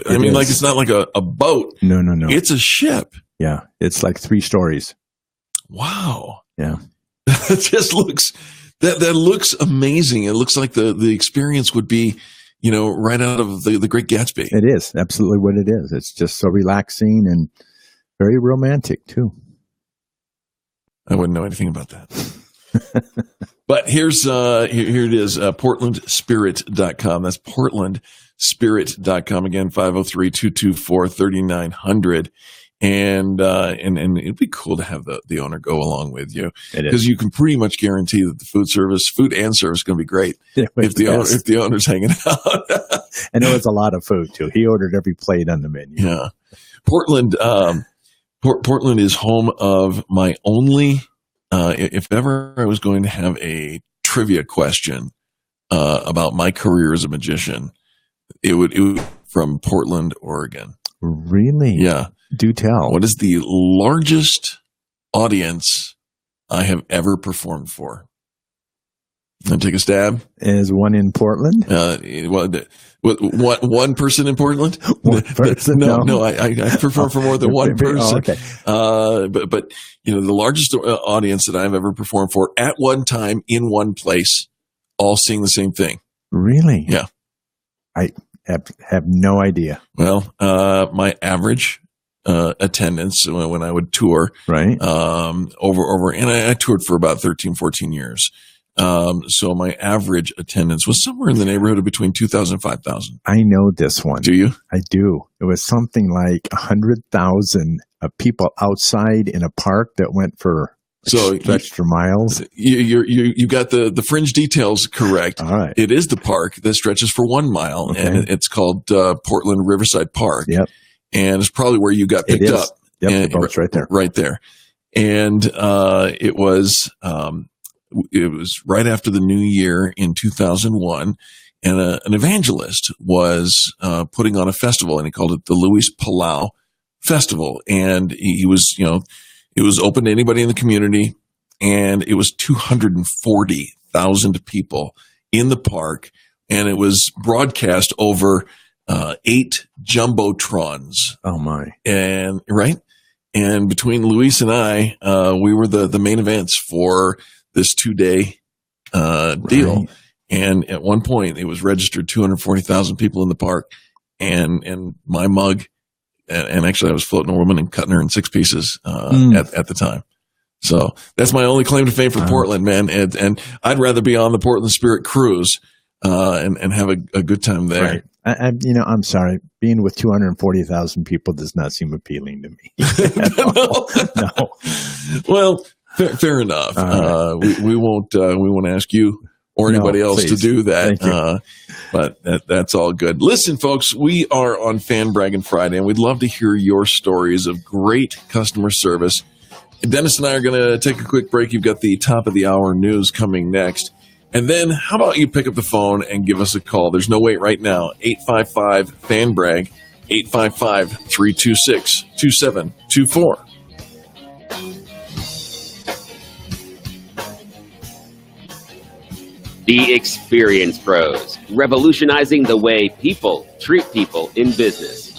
I mean, like it's not like a boat.
No.
It's a ship.
Yeah, it's like 3 stories.
Wow.
Yeah.
It just looks that looks amazing. It looks like the experience would be, right out of the Great Gatsby.
It is absolutely what it is. It's just so relaxing and very romantic too.
I wouldn't know anything about that. But here it is, portlandspirit.com. That's portlandspirit.com. Again, 503-224-3900. And it'd be cool to have the owner go along with you, because you can pretty much guarantee that the food and service is going to be great if the owner's hanging out.
And it was a lot of food too. He ordered every plate on the menu.
Yeah. Portland. Portland is home of my only. If ever I was going to have a trivia question about my career as a magician, it would from Portland, Oregon.
Really?
Yeah.
Do tell.
What is the largest audience I have ever performed for? And take a stab.
Is one in Portland?
One person in Portland?
One person?
No. I perform for more than one person.
Okay.
But the largest audience that I've ever performed for at one time in one place, all seeing the same thing.
Really?
Yeah.
I have no idea.
Well, my average attendance when I would tour,
right?
Over, and I toured for about 13, 14 years. So my average attendance was somewhere in the neighborhood of between 2,000 and 5,000.
I know this one.
Do you?
I do. It was something like 100,000 people outside in a park that went for stretched for miles.
You got the fringe details correct.
All right.
It is the park that stretches for 1 mile,
okay.
and it's called Portland Riverside Park.
Yep.
And it's probably where you got picked up.
Yep,
and,
the boat's right there.
Right there. And it was right after the new year in 2001, and an evangelist was putting on a festival, and he called it the Luis Palau Festival. And he was, it was open to anybody in the community, and it was 240,000 people in the park, and it was broadcast over 8 jumbotrons.
Oh my!
And right, and between Luis and I, we were the main events for this 2-day deal.
Right.
And at one point, it was registered 240,000 people in the park, and my mug. And actually, I was floating a woman and cutting her in 6 pieces at the time. So that's my only claim to fame for Portland, man. And I'd rather be on the Portland Spirit cruise and have a good time there.
Right. I'm sorry. Being with 240,000 people does not seem appealing to me. No.
Well, fair enough. Right. We won't ask you or anybody else to do that. But that's all good. Listen, folks, we are on Fan Braggin' Friday, and we'd love to hear your stories of great customer service. Dennis and I are going to take a quick break. You've got the top of the hour news coming next. And then how about you pick up the phone and give us a call? There's no wait right now. 855-FAN-BRAG, 855-326-2724.
The Experience Pros, revolutionizing the way people treat people in business.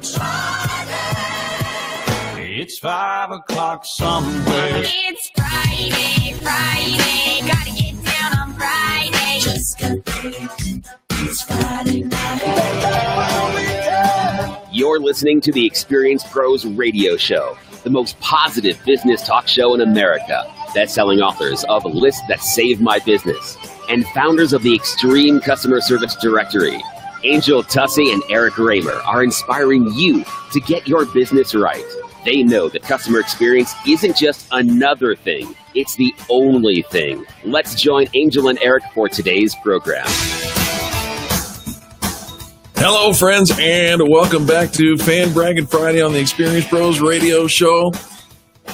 it's Friday. It's 5 o'clock somewhere.
It's Friday, Friday. Gotta get down on Friday. Just go. It's Friday night.
You're listening to the Experience Pros Radio Show, the most positive business talk show in America. Best-selling authors of Lists That Save My Business and founders of the Extreme Customer Service Directory, Angel Tussey and Eric Raymer, are inspiring you to get your business right. They know that customer experience isn't just another thing, it's the only thing. Let's join Angel and Eric for today's program.
Hello, friends, and welcome back to Fan Braggin Friday on the Experience Pros Radio Show.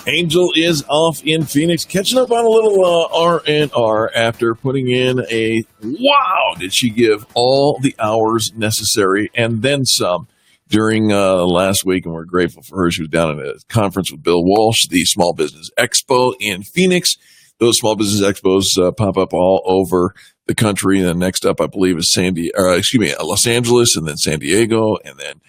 Angel is off in Phoenix, catching up on a little R&R after putting in a wow. Did she give all the hours necessary and then some during last week? And we're grateful for her. She was down at a conference with Bill Walsh, the Small Business Expo in Phoenix. Those small business expos pop up all over the country. And then next up, I believe, is Los Angeles, and then San Diego, and then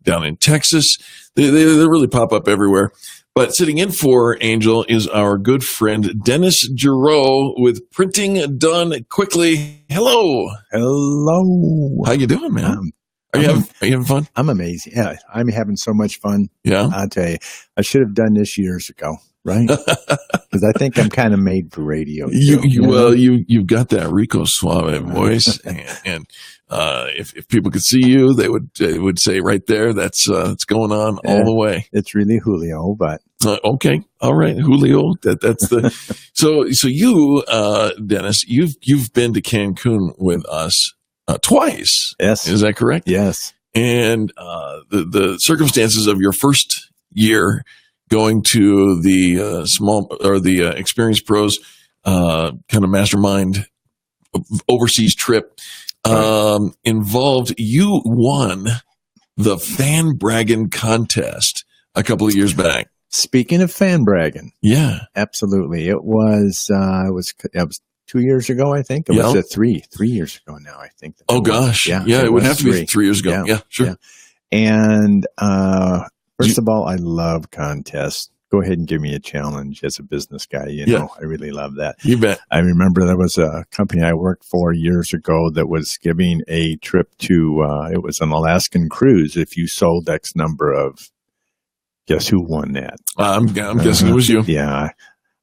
down in Texas. They really pop up everywhere. But sitting in for Angel is our good friend Dennis Giroux with Printing Done Quickly. Hello.
Hello.
How you doing, man? Are you having fun?
I'm amazing. Yeah, I'm having so much fun.
Yeah.
I'll tell you, I should have done this years ago, right? Because I think I'm kind of made for radio.
You've got that Rico Suave voice, and if people could see you, they would say right there, that's it's going on all the way.
It's really Julio, but
okay, all right, Julio. That's the so you, Dennis, you've been to Cancun with us twice.
Yes,
is that correct?
Yes, and
the circumstances of your first year going to the Experience Pros kind of mastermind overseas trip involved, you won the Fan Braggin contest a couple of years back.
Speaking of fan bragging,
yeah,
absolutely. It was 2 years ago, I think. It was 3 years ago now, I think.
Oh gosh, yeah, it would have to be 3 years ago. Yeah, sure. Yeah.
And first of all, I love contests. Go ahead and give me a challenge as a business guy. You know, I really love that.
You bet.
I remember there was a company I worked for years ago that was giving a trip to, it was an Alaskan cruise. If you sold X number of, guess who won that?
I'm guessing it was you.
Yeah.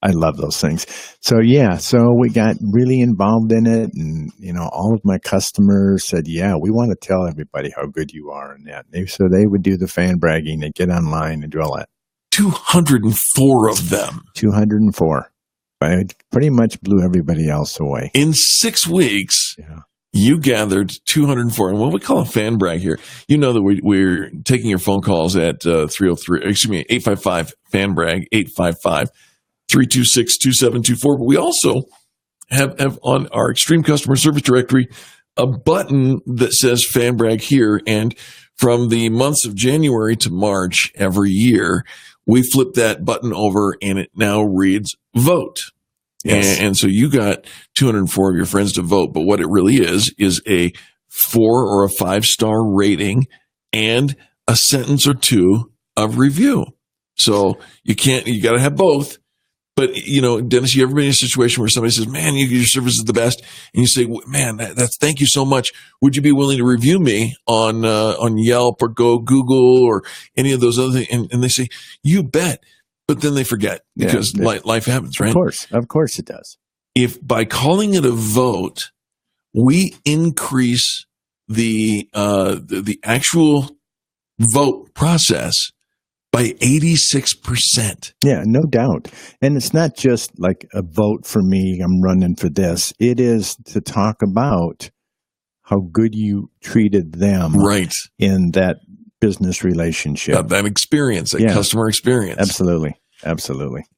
I love those things. So we got really involved in it, and all of my customers said, "Yeah, we want to tell everybody how good you are," and that. So they would do the fan bragging and get online and do all that.
204 of them.
204. I pretty much blew everybody else away.
In 6 weeks, you gathered 204. And what we call a fan brag here, you know that we're taking your phone calls at 855 fan brag, 855-326-2724. But we also have on our Extreme Customer Service Directory a button that says fan brag here. And from the months of January to March every year, we flip that button over and it now reads vote. Yes. And so you got 204 of your friends to vote. But what it really is a 4 or a 5-star rating and a sentence or two of review. So you got to have both. But, Dennis, you ever been in a situation where somebody says, man, your service is the best. And you say, man, thank you so much. Would you be willing to review me on Yelp or Google or any of those other things? And they say, you bet. But then they forget because life happens, right?
Of course it does.
If by calling it a vote, we increase the actual vote process by 86%.
Yeah, no doubt. And it's not just like a vote for me, I'm running for this. It is to talk about how good you treated them in that business relationship.
That experience, that customer experience.
Absolutely.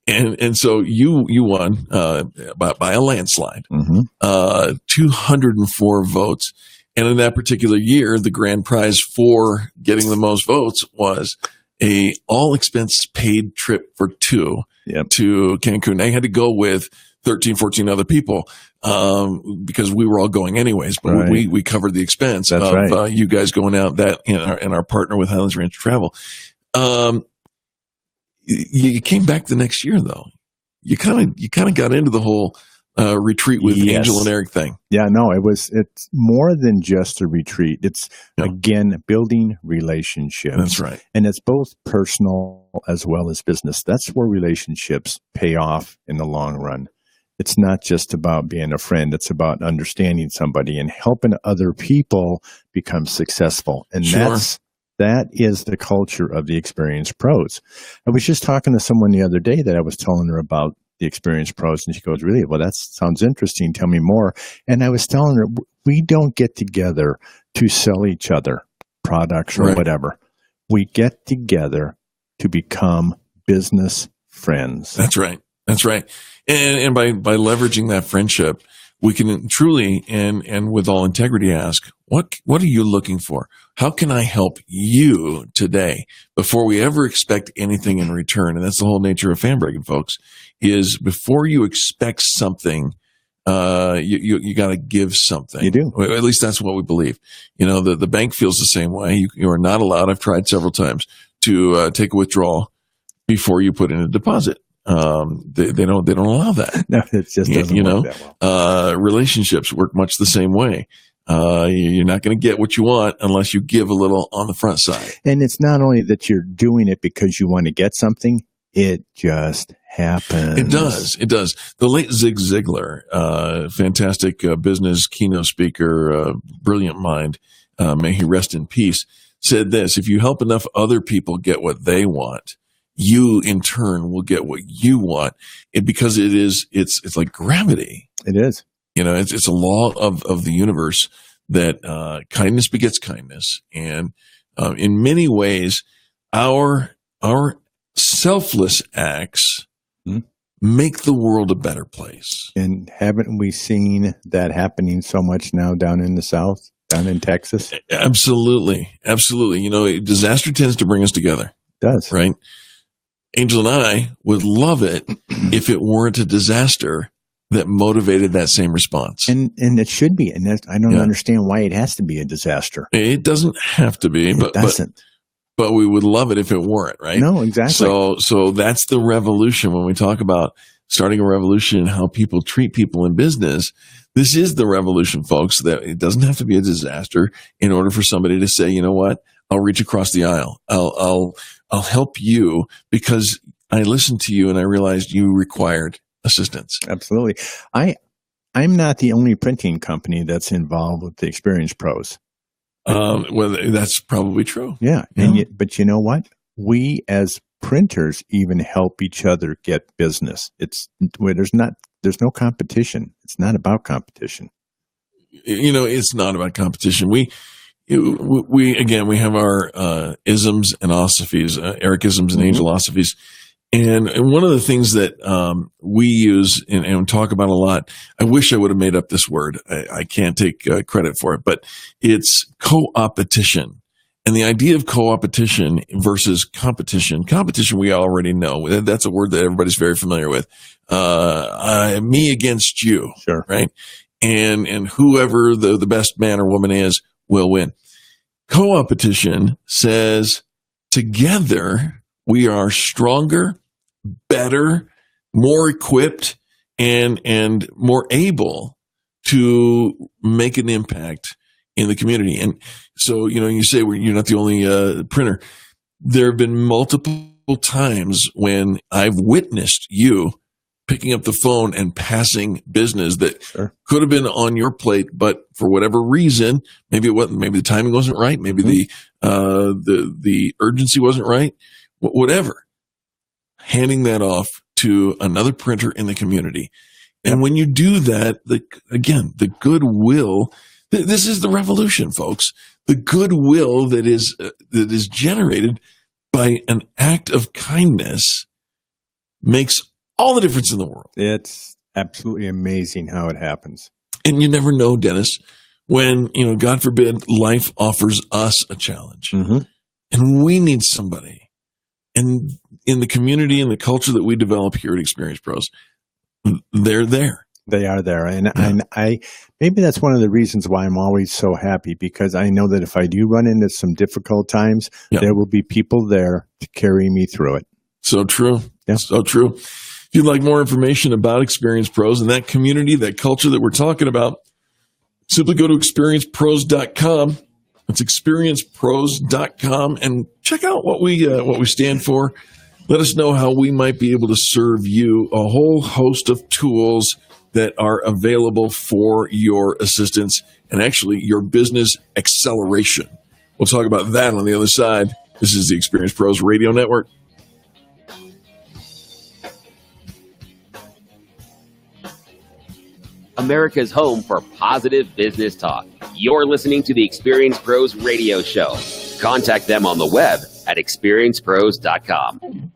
And so you won by a landslide, 204 votes. And in that particular year, the grand prize for getting the most votes was a all expense paid trip for two to Cancun. I had to go with 13, 14 other people, because we were all going anyways, but
Right.
we covered the expense
That's
of
right.
you guys going out, that and our partner with Highlands Ranch Travel. You came back the next year though. You kind of got into the whole retreat with
Yes.
Angel and Eric thing.
Yeah, no, it's more than just a retreat. It's,
Yeah.
again, building relationships.
That's right.
And it's both personal as well as business. That's where relationships pay off in the long run. It's not just about being a friend. It's about understanding somebody and helping other people become successful. And
Sure.
that is the culture of the Experienced Pros. I was just talking to someone the other day that I was telling her about the Experienced Pros, and she goes, really? Well, that sounds interesting. Tell me more. And I was telling her, we don't get together to sell each other products or
Right.
whatever. We get together to become business friends.
That's right. That's right. And by leveraging that friendship, we can truly and with all integrity ask, what are you looking for? How can I help you today before we ever expect anything in return? And that's the whole nature of fan bragging, folks, is before you expect something, you got to give something.
You do.
Or at least that's what we believe. The bank feels the same way. You are not allowed, I've tried several times, to take a withdrawal before you put in a deposit. They don't allow that.
No, it just doesn't work that well.
Relationships work much the same way. You're not going to get what you want unless you give a little on the front side.
And it's not only that you're doing it because you want to get something, it just happens.
It does. It does. The late Zig Ziglar, fantastic business keynote speaker, brilliant mind, may he rest in peace, said this: if you help enough other people get what they want, you in turn will get what you want. Because it's like gravity.
It is.
It's a law of the universe that kindness begets kindness. And in many ways, our selfless acts make the world a better place.
And haven't we seen that happening so much now down in the South, down in Texas?
Absolutely. Absolutely. Disaster tends to bring us together.
It does.
Right? Angel and I would love it if it weren't a disaster that motivated that same response.
And it should be. And I don't understand why it has to be a disaster.
It doesn't have to be,
It doesn't.
but we would love it if it weren't, right?
No, exactly.
So that's the revolution. When we talk about starting a revolution and how people treat people in business, this is the revolution, folks, that it doesn't have to be a disaster in order for somebody to say, you know what, I'll reach across the aisle. I'll help you because I listened to you and I realized you required assistance.
Absolutely. I'm not the only printing company that's involved with the Experienced Pros.
Well, that's probably true.
Yeah. But you know what? We as printers even help each other get business. There's no competition. It's not about competition.
It's not about competition. We have our isms and osophies, Eric isms and Angel osophies. And one of the things that we use and talk about a lot, I wish I would have made up this word. I can't take credit for it, but it's co-opetition. And the idea of co-opetition versus competition we already know. That's a word that everybody's very familiar with. Me against you.
Sure.
Right? And whoever the best man or woman is will win. Co-opetition says together we are stronger, better, more equipped, and more able to make an impact in the community. And so, you say you're not the only printer. There have been multiple times when I've witnessed you picking up the phone and passing business that could have been on your plate, but for whatever reason, maybe it wasn't. Maybe the timing wasn't right. Maybe the urgency wasn't right. Whatever. Handing that off to another printer in the community. And when you do that, the goodwill, this is the revolution, folks. The goodwill that is generated by an act of kindness makes all the difference in the world.
It's absolutely amazing how it happens.
And you never know, Dennis, when, God forbid, life offers us a challenge.
Mm-hmm.
And we need somebody. And in the community and the culture that we develop here at Experienced Pros, they're there.
They are there. And I maybe that's one of the reasons why I'm always so happy, because I know that if I do run into some difficult times, there will be people there to carry me through it.
So true.
Yeah.
So true. If you'd like more information about Experience Pros and that community, that culture that we're talking about, simply go to experiencepros.com. That's experiencepros.com and check out what we stand for. Let us know how we might be able to serve you. A whole host of tools that are available for your assistance and actually your business acceleration. We'll talk about that on the other side. This is the Experience Pros Radio Network.
America's home for positive business talk. You're listening to the Experience Pros Radio Show. Contact them on the web at experiencepros.com.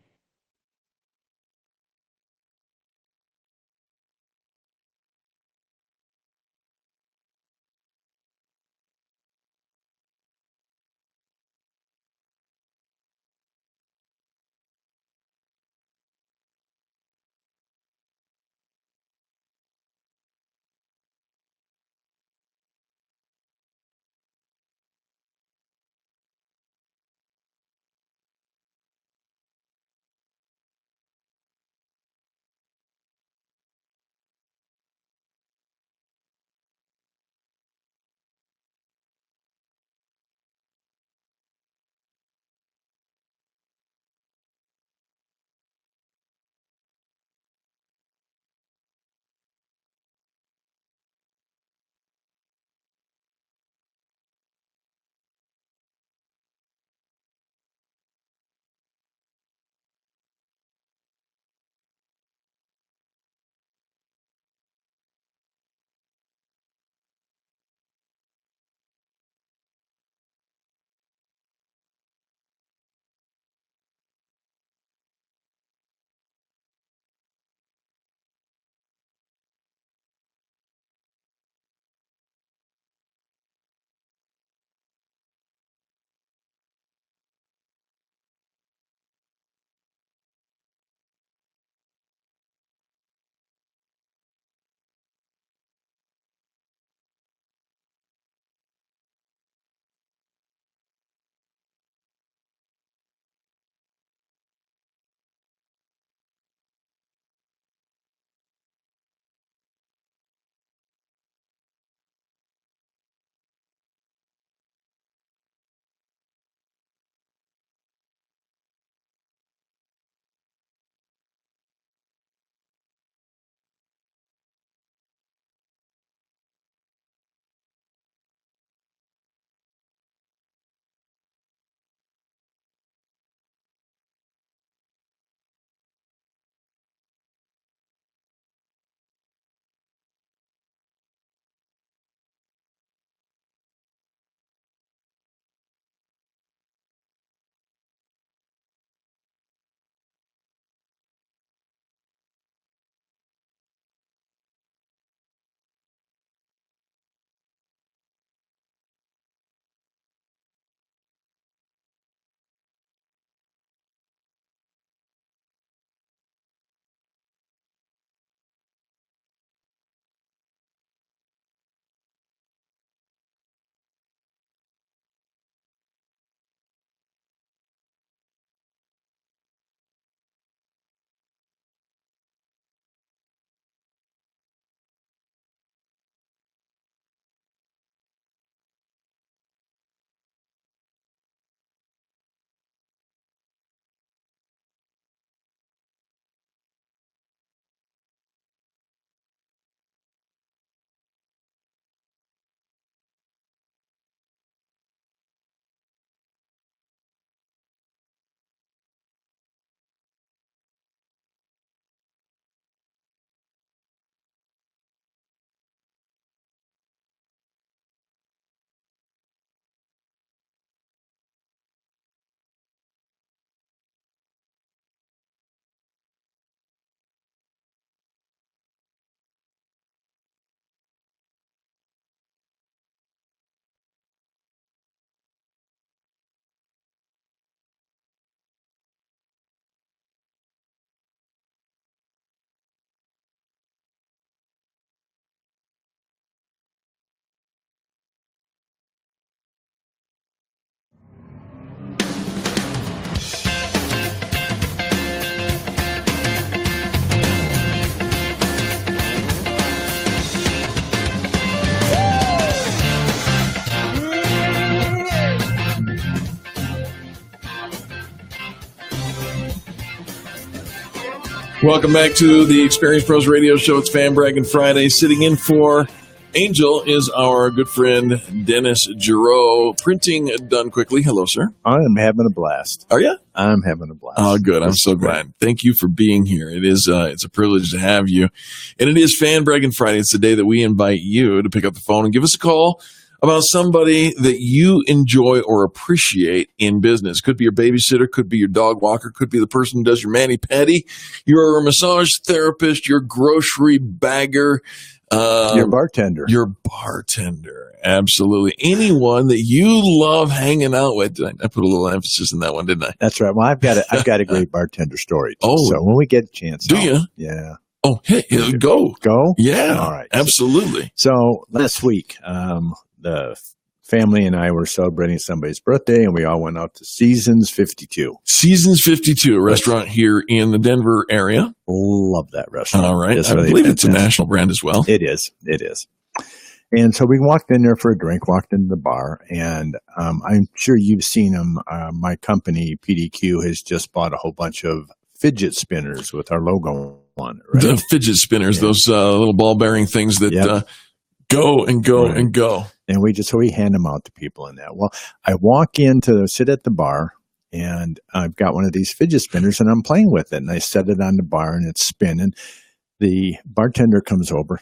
Welcome back to the Experience Pros Radio Show. It's Fan Braggin' Friday. Sitting in for Angel is our good friend Dennis Giroux. Printing done quickly. Hello, sir.
I am having a blast.
Are you?
I'm having a blast.
Oh, good. I'm so glad. Thank you for being here. It is it's a privilege to have you. And it is Fan Braggin' Friday. It's the day that we invite you to pick up the phone and give us a call about somebody that you enjoy or appreciate in business. Could be your babysitter, could be your dog walker, could be the person who does your mani-pedi, your massage therapist, your grocery bagger,
your bartender.
Your bartender. Absolutely. Anyone that you love hanging out with. I put a little emphasis in that one, didn't I?
That's right. Well, I've got a great bartender story.
Oh.
So when we get a chance.
Do you?
Yeah.
Oh, hey, go.
Go?
Yeah.
All right.
Absolutely.
So last week, the family and I were celebrating somebody's birthday, and we all went out to Seasons 52.
Seasons 52, a restaurant here in the Denver area.
Love that restaurant.
All right.
It's
I
really
believe it's a
fantastic.
national brand as well.
It is. It is. And so we walked in there for a drink, walked into the bar, and I'm sure you've seen them. My company, PDQ, has just bought a whole bunch of fidget spinners with our logo on it, right?
The fidget spinners, those little ball bearing things that go and go and go.
And we hand them out to people in that. Well, I walk in to sit at the bar, and I've got one of these fidget spinners, and I'm playing with it. And I set it on the bar, and it's spinning. The bartender comes over,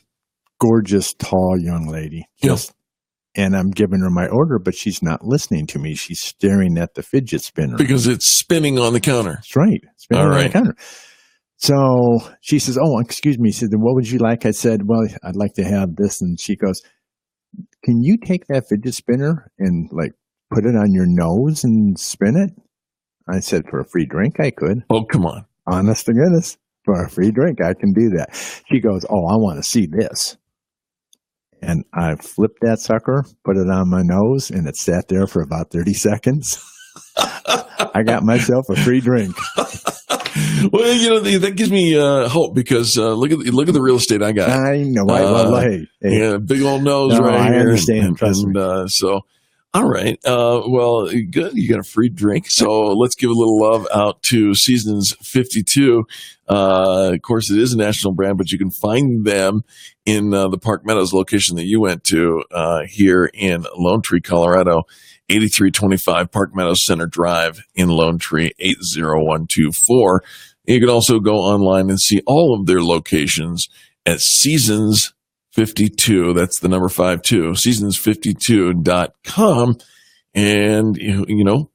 gorgeous, tall young lady. And I'm giving her my order, but she's not listening to me. She's staring at the fidget spinner.
Because it's spinning on the counter.
That's right. Spinning
All right.
on the counter. So she says, "Oh, excuse me." She said, "What would you like?" I said, "Well, I'd like to have this." And she goes, "Can you take that fidget spinner and put it on your nose and spin it?" I said, "For a free drink, I could."
Oh, come on.
Honest to goodness, for a free drink, I can do that. She goes, "Oh, I want to see this." And I flipped that sucker, put it on my nose, and it sat there for about 30 seconds. I got myself a free drink.
Well, that gives me hope because look at the real estate I got.
I know. Hey.
Yeah, big old nose right
I
here.
understand. Trust me.
So, all right. Well, good. You got a free drink. So let's give a little love out to Seasons 52. Of course, it is a national brand, but you can find them in the Park Meadows location that you went to here in Lone Tree, Colorado. 8325 Park Meadows Center Drive in Lone Tree, 80124. You can also go online and see all of their locations at Seasons 52. That's the number 52, seasons52.com. And,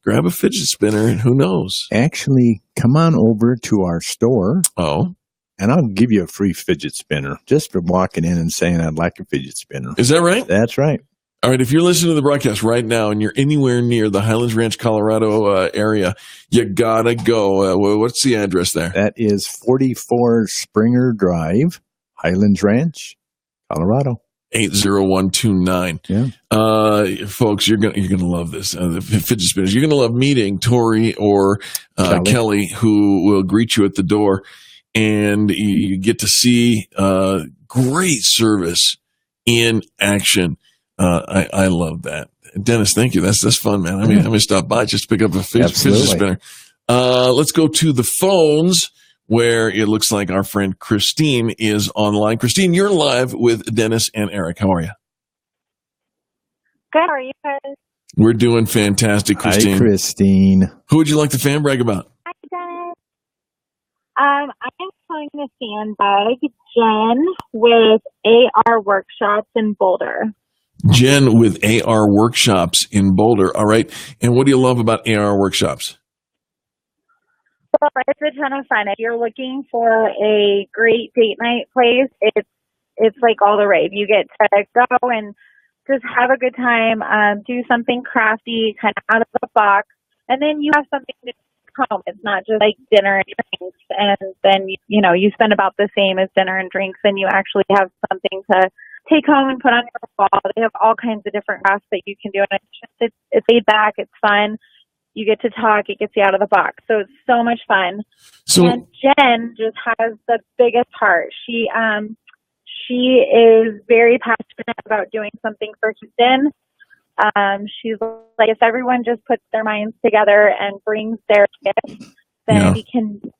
grab a fidget spinner and who knows?
Actually, come on over to our store.
Oh.
And I'll give you a free fidget spinner just for walking in and saying, "I'd like a fidget spinner."
Is that right?
That's right.
All right, if you're listening to the broadcast right now and you're anywhere near the Highlands Ranch, Colorado area, you gotta go. What's the address there?
That is 44 Springer Drive, Highlands Ranch, Colorado.
80129.
Yeah.
Folks, you're gonna love this. The fidget spinners. You're gonna love meeting Tori or Kelly, who will greet you at the door, and you get to see great service in action. I love that. Dennis, thank you. That's fun, man. I may stop by just to pick up a fidget spinner. Let's go to the phones where it looks like our friend Christine is online. Christine, you're live with Dennis and Eric. How are you?
Good. How are you guys?
We're doing fantastic, Christine.
Hi, Christine.
Who would you like to fan brag about?
Hi, Dennis. I am calling to fan brag Jen with AR Workshops in Boulder.
Jen with AR Workshops in Boulder. All right. And what do you love about AR Workshops?
Well, it's a ton of fun. If you're looking for a great date night place, it's like all the rave. You get to go and just have a good time, do something crafty, kind of out of the box, and then you have something to take home. It's not just like dinner and drinks, and then you spend about the same as dinner and drinks, and you actually have something to take home and put on your wall. They have all kinds of different crafts that you can do, and it's laid back, it's fun. You get to talk, it gets you out of the box. So it's so much fun. And Jen just has the biggest heart. She is very passionate about doing something for Houston. She's like, if everyone just puts their minds together and brings their gifts then
Yeah.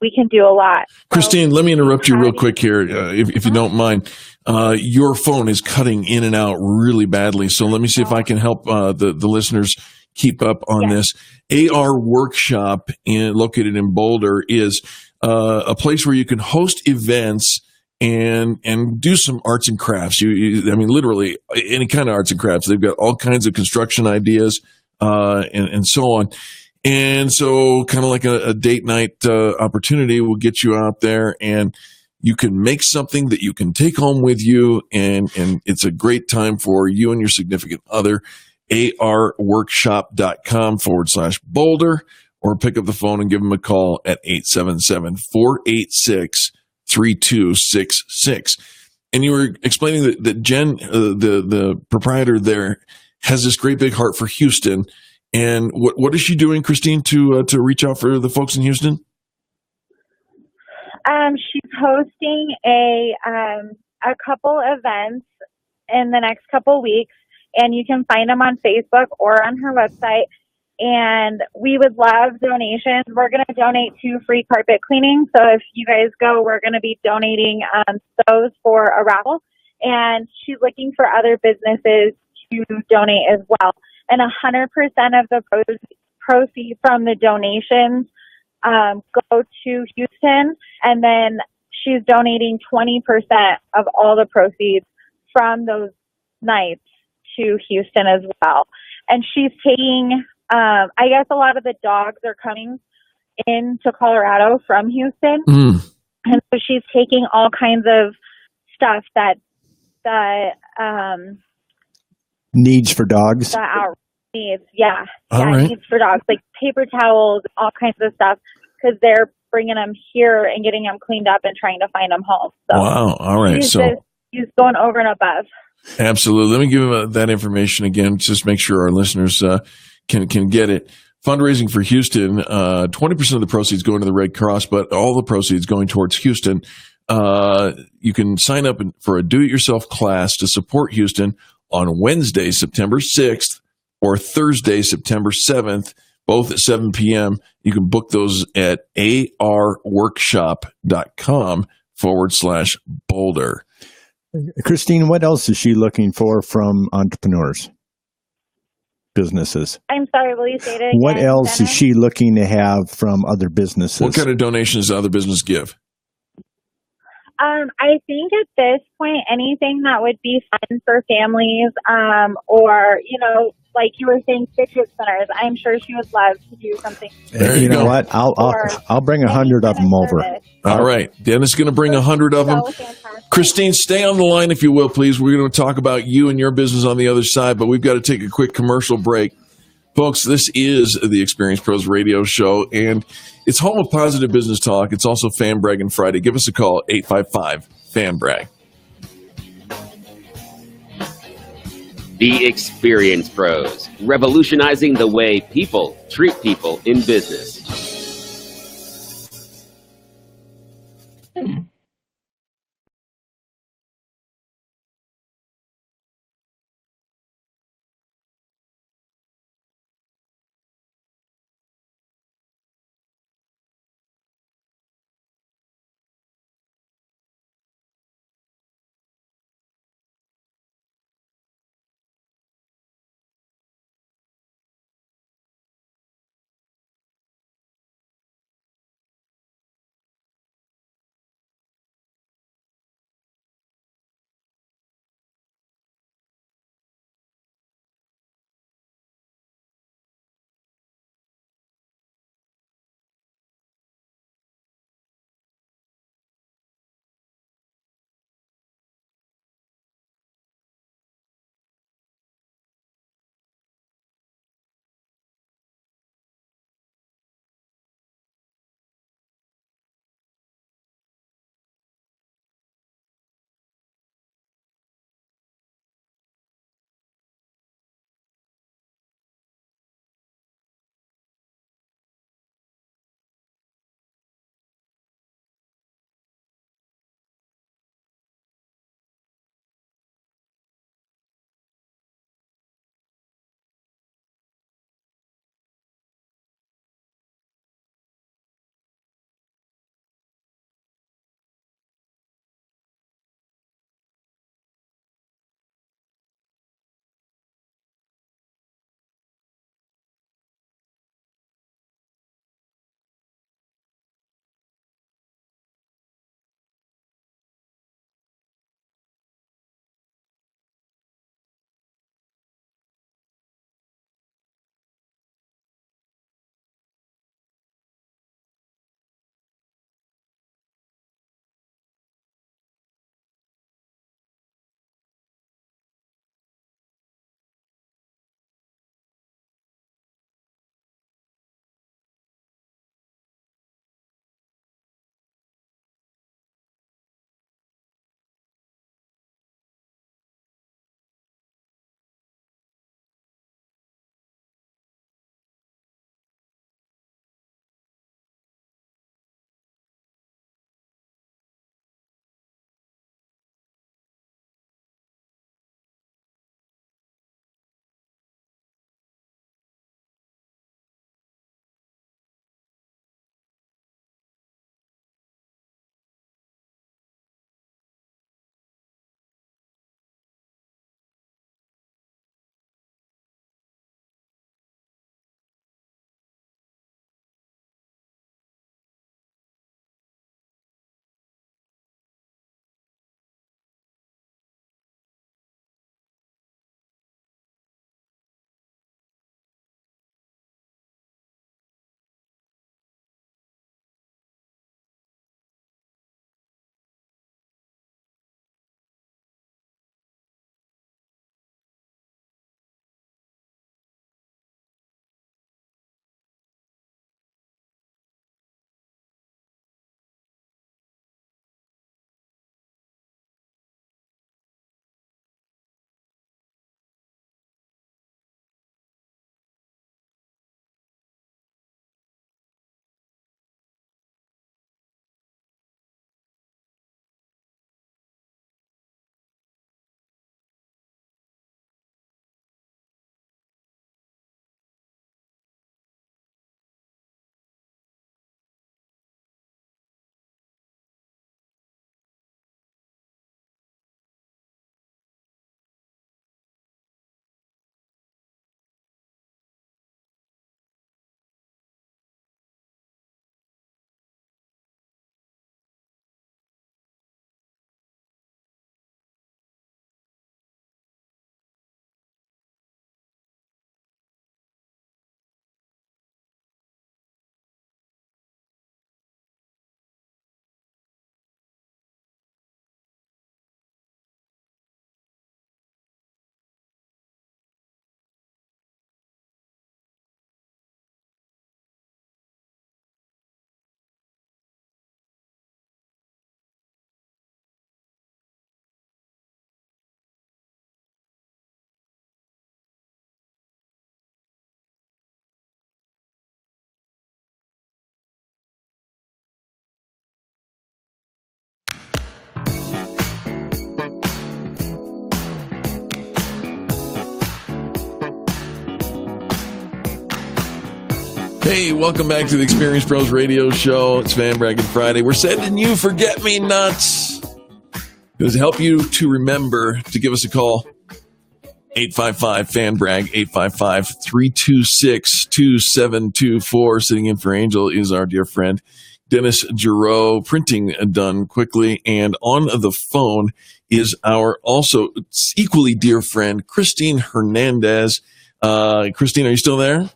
we can do a lot.
Christine, let me interrupt you real quick here, if you don't mind. Your phone is cutting in and out really badly, so let me see if I can help the listeners keep up on this. AR Workshop, located in Boulder, is a place where you can host events and do some arts and crafts. I mean, literally any kind of arts and crafts. They've got all kinds of construction ideas and so on. And so kind of like a date night opportunity will get you out there, and you can make something that you can take home with you, and it's a great time for you and your significant other. arworkshop.com/Boulder, or pick up the phone and give them a call at 877-486-3266. And you were explaining that Jen, the proprietor there, has this great big heart for Houston. And what is she doing, Christine, to reach out for the folks in Houston?
She's hosting a couple events in the next couple weeks, and you can find them on Facebook or on her website. And we would love donations. We're going to donate 2 free carpet cleanings. So if you guys go, we're going to be donating those for a raffle. And she's looking for other businesses to donate as well. And 100% of the proceeds from the donations go to Houston. And then she's donating 20% of all the proceeds from those nights to Houston as well. And she's taking, I guess a lot of the dogs are coming into Colorado from Houston. And so she's taking all kinds of stuff that
needs for dogs.
Needs,
right.
Needs for dogs, like paper towels, all kinds of stuff, because they're bringing them here and getting them cleaned up and trying to find them home. So
wow. All right.
She's going over and above.
Absolutely. Let me give that information again, just make sure our listeners can get it. Fundraising for Houston, 20% of the proceeds going to the Red Cross, but all the proceeds going towards Houston. You can sign up for a do-it-yourself class to support Houston on Wednesday, September 6th, or Thursday, September 7th, both at 7 p.m. You can book those at arworkshop.com/Boulder.
Christine, what else is she looking for from entrepreneurs, businesses?
I'm sorry, will you say it again?
What else is she looking to have from other businesses?
What kind of donations does other business give?
I think at this point, anything that would be fun for families, or, like you were saying, fidget spinners. I'm sure she would love to do something.
You know what? I'll bring 100 of them over.
All right. Dennis is going to bring 100 of them. Christine, stay on the line, if you will, please. We're going to talk about you and your business on the other side, but we've got to take a quick commercial break. Folks, this is the Experience Pros radio show, and it's home of positive business talk. It's also Fan Braggin' Friday. Give us a call, 855-FAN-BRAG.
The Experience Pros, revolutionizing the way people treat people in business.
Hey, welcome back to the Experience Pros Radio Show. It's Fan Braggin Friday. We're sending you forget-me-nots. To help you to remember to give us a call. 855-FAN-BRAG, 855-326-2724. Sitting in for Angel is our dear friend, Dennis Giroux. Printing done quickly. And on the phone is our also equally dear friend, Christine Hernandez. Christine, are you still there?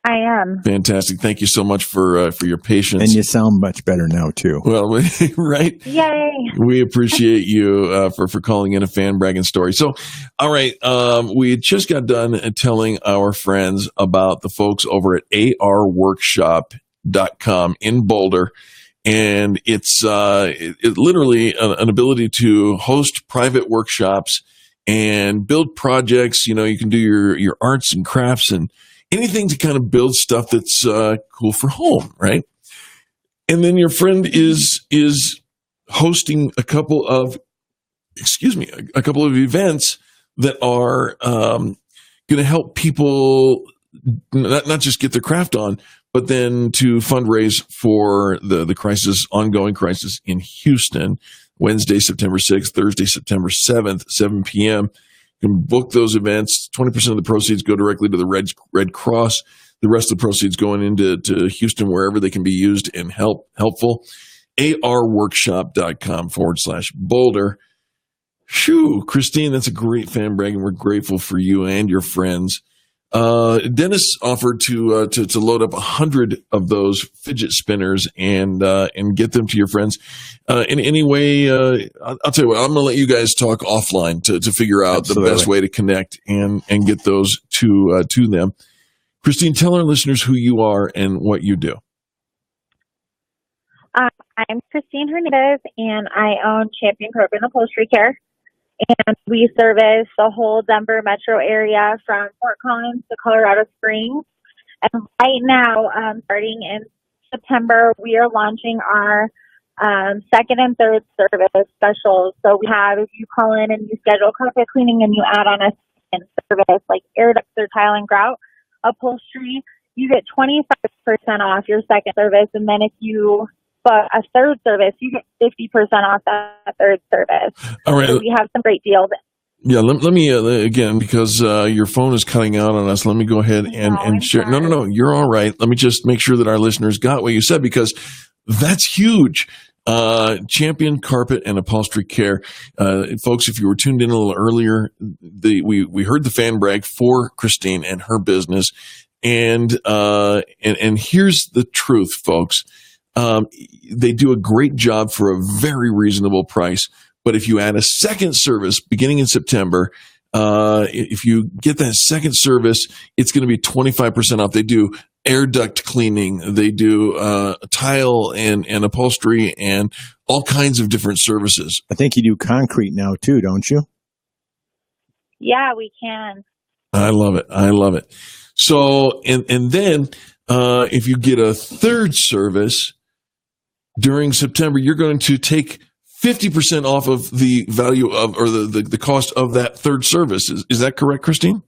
I am.
Fantastic. Thank you so much for your patience.
And you sound much better now, too.
Well, right?
Yay.
We appreciate you for calling in a fan bragging story. So, all right, we had just got done telling our friends about the folks over at arworkshop.com in Boulder. And it's literally an ability to host private workshops and build projects. You know, you can do your arts and crafts and anything to kind of build stuff that's cool for home, right? And then your friend is hosting a couple of events that are going to help people not just get their craft on, but then to fundraise for the ongoing crisis in Houston, Wednesday, September 6th, Thursday, September 7th, 7 p.m. You can book those events. 20% of the proceeds go directly to the Red Cross. The rest of the proceeds going into Houston, wherever they can be used and helpful. arworkshop.com/Boulder. Shoo, Christine, that's a great fan bragging. We're grateful for you and your friends. Dennis offered to load up 100 of those fidget spinners and get them to your friends. In any way, I'll tell you what, I'm going to let you guys talk offline to figure out
Absolutely.
the best way to connect and get those to them. Christine, tell our listeners who you are and what you do.
I'm Christine Hernandez, and I own Champion Carpet and Upholstery Care. And we service the whole Denver metro area from Fort Collins to Colorado Springs. And right now, starting in September, we are launching our second and third service specials. So we have, if you call in and you schedule carpet cleaning and you add on a second service like air ducts or tile and grout upholstery, you get 25% off your second service. And then if you book a third service, you get 50% off that third service.
All right.
So we have some great deals.
Yeah, let me, again, because your phone is cutting out on us, let me go ahead and share.
sorry.
No, you're all right. Let me just make sure that our listeners got what you said, because that's huge. Champion Carpet and Upholstery Care. Folks, if you were tuned in a little earlier, we heard the fan brag for Christine and her business. And here's the truth, folks. They do a great job for a very reasonable price. But if you add a second service beginning in September, if you get that second service, it's going to be 25% off. They do air duct cleaning. They do tile and upholstery and all kinds of different services.
I think you do concrete now, too, don't you?
Yeah, we can.
I love it. So, and then if you get a third service during September, you're going to take 50% off of the value of, or the cost of that third service. Is that correct, Christine?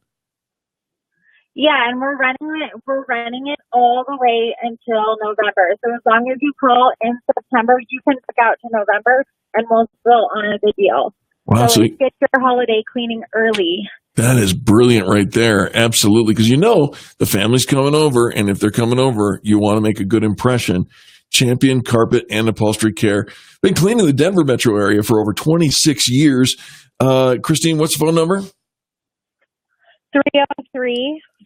Yeah, and we're running it all the way until November. So as long as you call in September, you can pick out to November, and we'll still honor the deal.
Wow,
so get your holiday cleaning early.
That is brilliant right there. Absolutely. Because the family's coming over, and if they're coming over, you want to make a good impression. Champion Carpet and Upholstery Care. Been cleaning the Denver metro area for over 26 years. Christine, what's the phone number?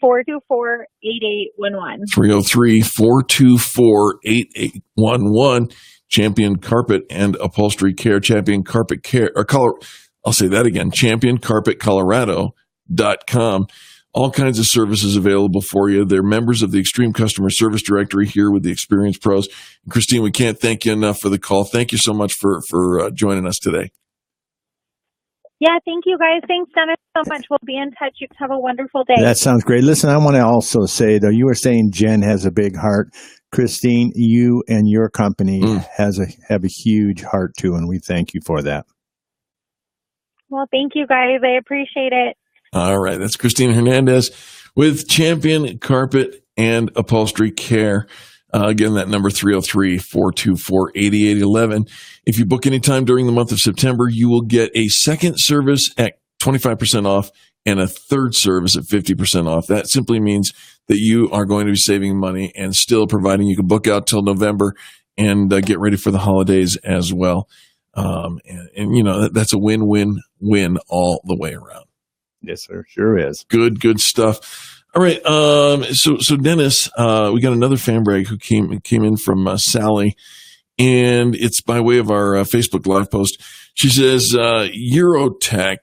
303-424-8811.
303-424-8811. Champion Carpet and Upholstery Care. Champion Carpet Care. I'll say that again. ChampionCarpetColorado.com. All kinds of services available for you. They're members of the Extreme Customer Service Directory here with the Experience Pros. Christine, we can't thank you enough for the call. Thank you so much for joining us today.
Yeah, thank you guys. Thanks, Dennis, so much. We'll be in touch. You have a wonderful day.
That sounds great. Listen, I want to also say, though, you were saying Jen has a big heart. Christine, you and your company have a huge heart, too, and we thank you for that.
Well, thank you, guys. I appreciate it.
All right. That's Christine Hernandez with Champion Carpet and upholstery care. Again, that number 303-424-8811. If you book anytime during the month of September, you will get a second service at 25% off and a third service at 50% off. That simply means that you are going to be saving money and still providing you can book out till November and get ready for the holidays as well. And you know, that's a win-win-win all the way around.
Yes, sir. Sure is.
Good stuff. All right. So Dennis, we got another fan brag who came in from Sally, and it's by way of our Facebook Live post. She says, Eurotech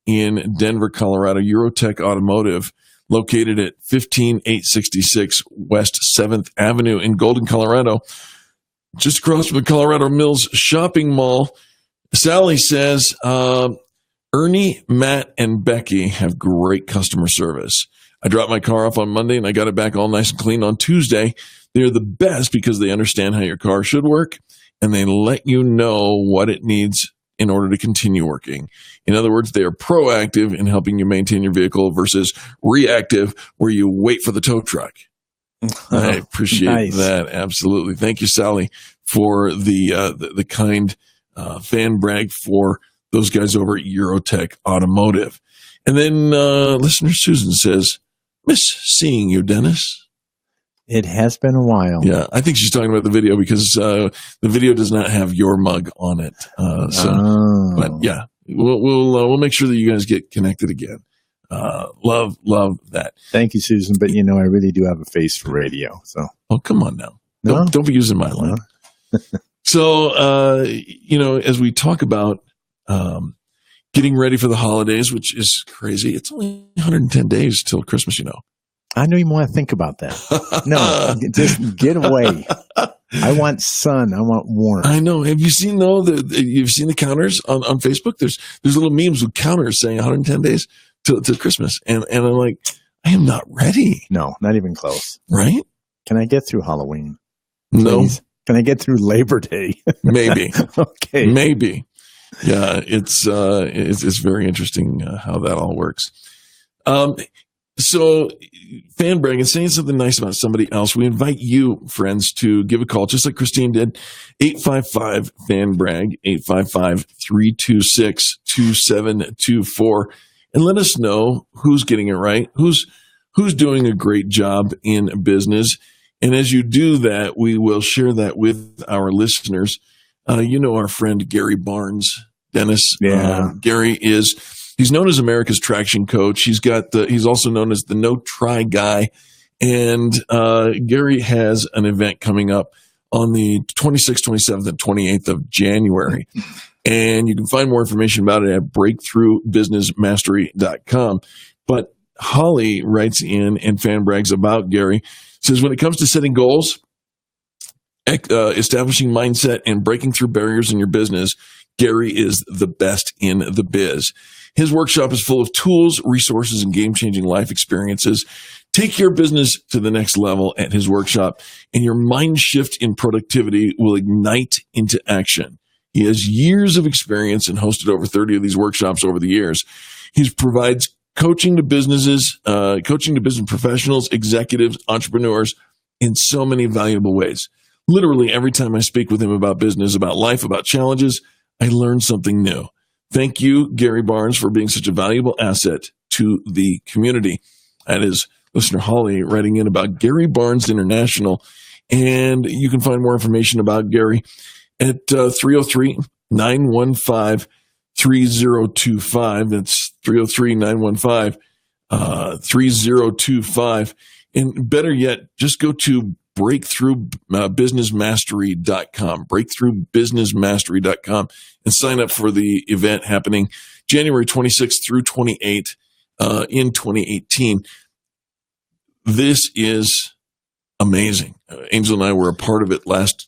in Denver, Colorado, Eurotech Automotive, located at 15866 West 7th Avenue in Golden, Colorado, just across from the Colorado Mills Shopping Mall. Sally says, Ernie, Matt, and Becky have great customer service. I dropped my car off on Monday and I got it back all nice and clean on Tuesday. They're the best because they understand how your car should work and they let you know what it needs in order to continue working. In other words, they are proactive in helping you maintain your vehicle versus reactive where you wait for the tow truck. I appreciate that. Absolutely. Thank you, Sally, for the kind fan brag for those guys over at Eurotech Automotive. And then listener Susan says, miss seeing you, Dennis.
It has been a while.
Yeah, I think she's talking about the video because the video does not have your mug on it. But yeah, we'll make sure that you guys get connected again. Love that.
Thank you, Susan. But you know, I really do have a face for radio. So,
oh, come on now,
no?
Don't be using my line. So, you know, as we talk about getting ready for the holidays, which is crazy, it's only 110 days till Christmas. You know,
I don't even want to think about that. No, just get away. I want sun. I want warmth.
I know. Have you seen you've seen the counters on Facebook? There's little memes with counters saying 110 days to Christmas, and I'm like, I am not ready.
No, not even close.
Right?
Can I get through Halloween?
Please? No.
Can I get through Labor Day?
Maybe.
Okay.
Maybe. Yeah, it's very interesting how that all works. So, fan bragging, saying something nice about somebody else. We invite you, friends, to give a call, just like Christine did. 855-FAN-BRAG, 855-326-2724, and let us know who's getting it right, who's doing a great job in business. And as you do that, we will share that with our listeners. You know our friend Gary Barnes, Dennis.
Yeah.
Gary he's known as America's traction coach. He's also known as the no try guy. And Gary has an event coming up on the 26th, 27th, and 28th of January. And you can find more information about it at breakthroughbusinessmastery.com. But Holly writes in and fan brags about Gary, says, when it comes to setting goals, establishing mindset, and breaking through barriers in your business, Gary is the best in the biz. His workshop is full of tools, resources, and game-changing life experiences. Take your business to the next level at his workshop, and your mind shift in productivity will ignite into action. He has years of experience and hosted over 30 of these workshops over the years. He provides coaching to business professionals, executives, entrepreneurs in so many valuable ways. Literally every time I speak with him about business, about life, about challenges, I learn something new. Thank you, Gary Barnes, for being such a valuable asset to the community. That is listener Holly writing in about Gary Barnes International. And you can find more information about Gary at 303-915-3025. That's 303-915-3025. And better yet, just go to breakthroughbusinessmastery.com, breakthroughbusinessmastery.com, and sign up for the event happening January 26th through 28th in 2018. This is amazing. Angel and I were a part of it last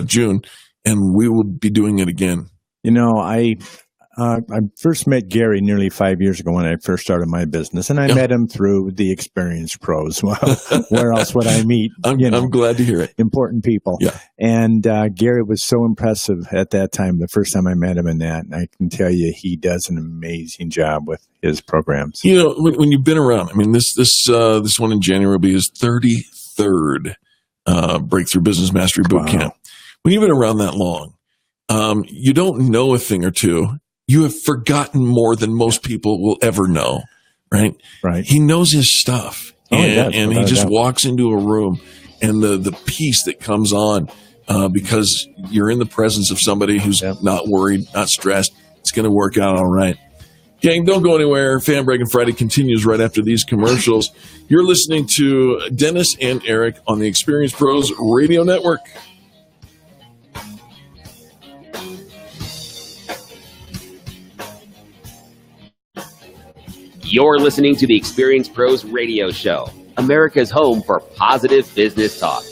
June, and we will be doing it again.
You know, I first met Gary nearly 5 years ago when I first started my business, and I met him through the Experience Pros. Well, where else would I meet?
I'm glad to hear it.
Important people.
Yeah.
And Gary was so impressive at that time, the first time I met him in that. And I can tell you, he does an amazing job with his programs.
You know, when you've been around, I mean, this one in January will be his 33rd third Breakthrough Business Mastery Boot Camp. When you've been around that long, you don't know a thing or two. You have forgotten more than most people will ever know, right?
Right.
He knows his stuff. And he just walks into a room, and the peace that comes on because you're in the presence of somebody who's not worried, not stressed. It's going to work out all right. Gang, don't go anywhere. Fan Braggin' Friday continues right after these commercials. You're listening to Dennis and Eric on the Experience Pros Radio Network.
You're listening to the Experience Pros Radio Show, America's home for positive business talk.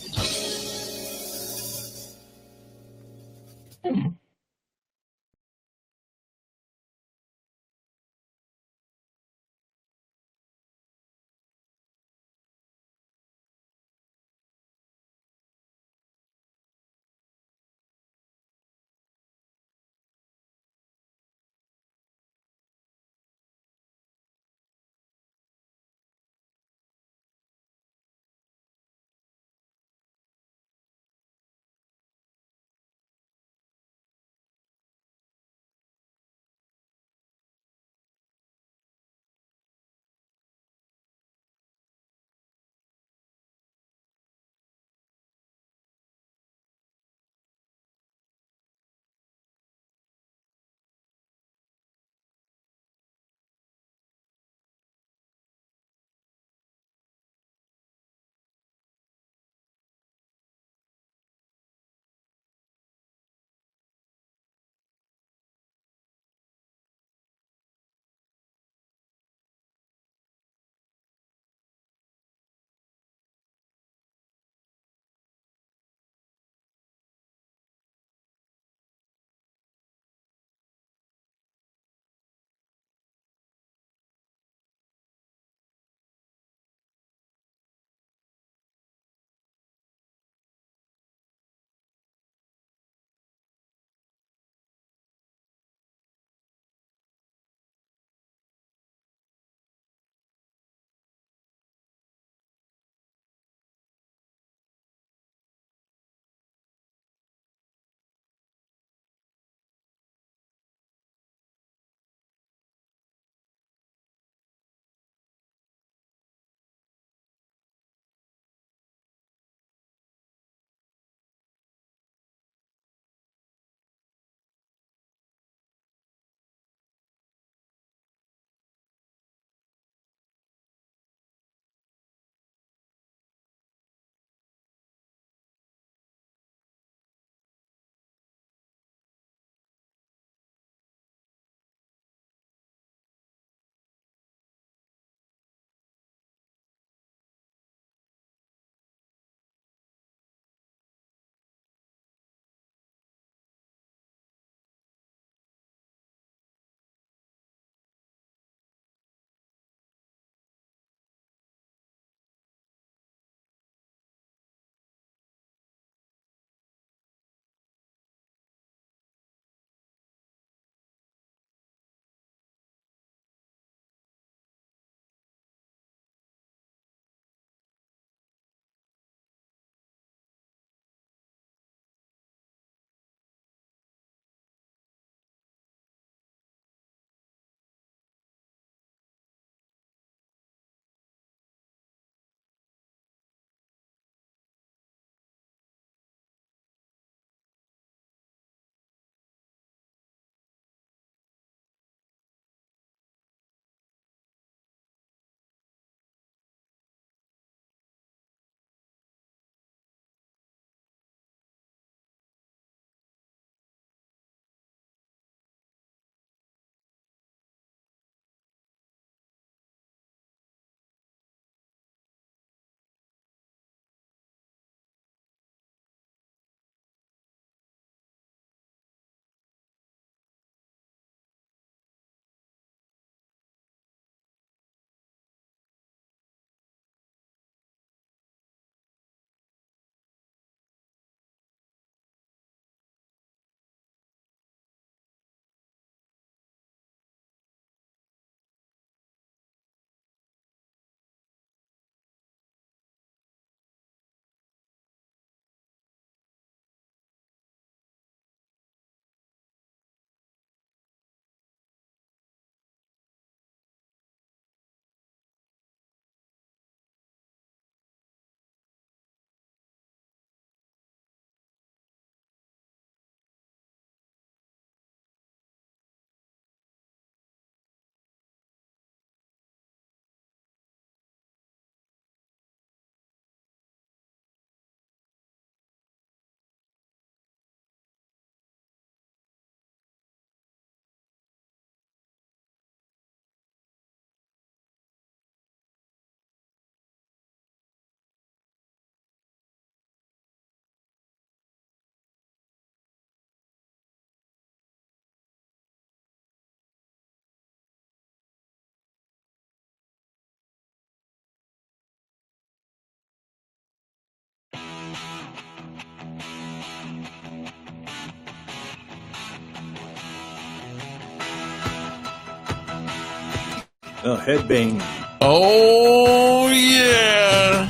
Headbang.
Oh, yeah.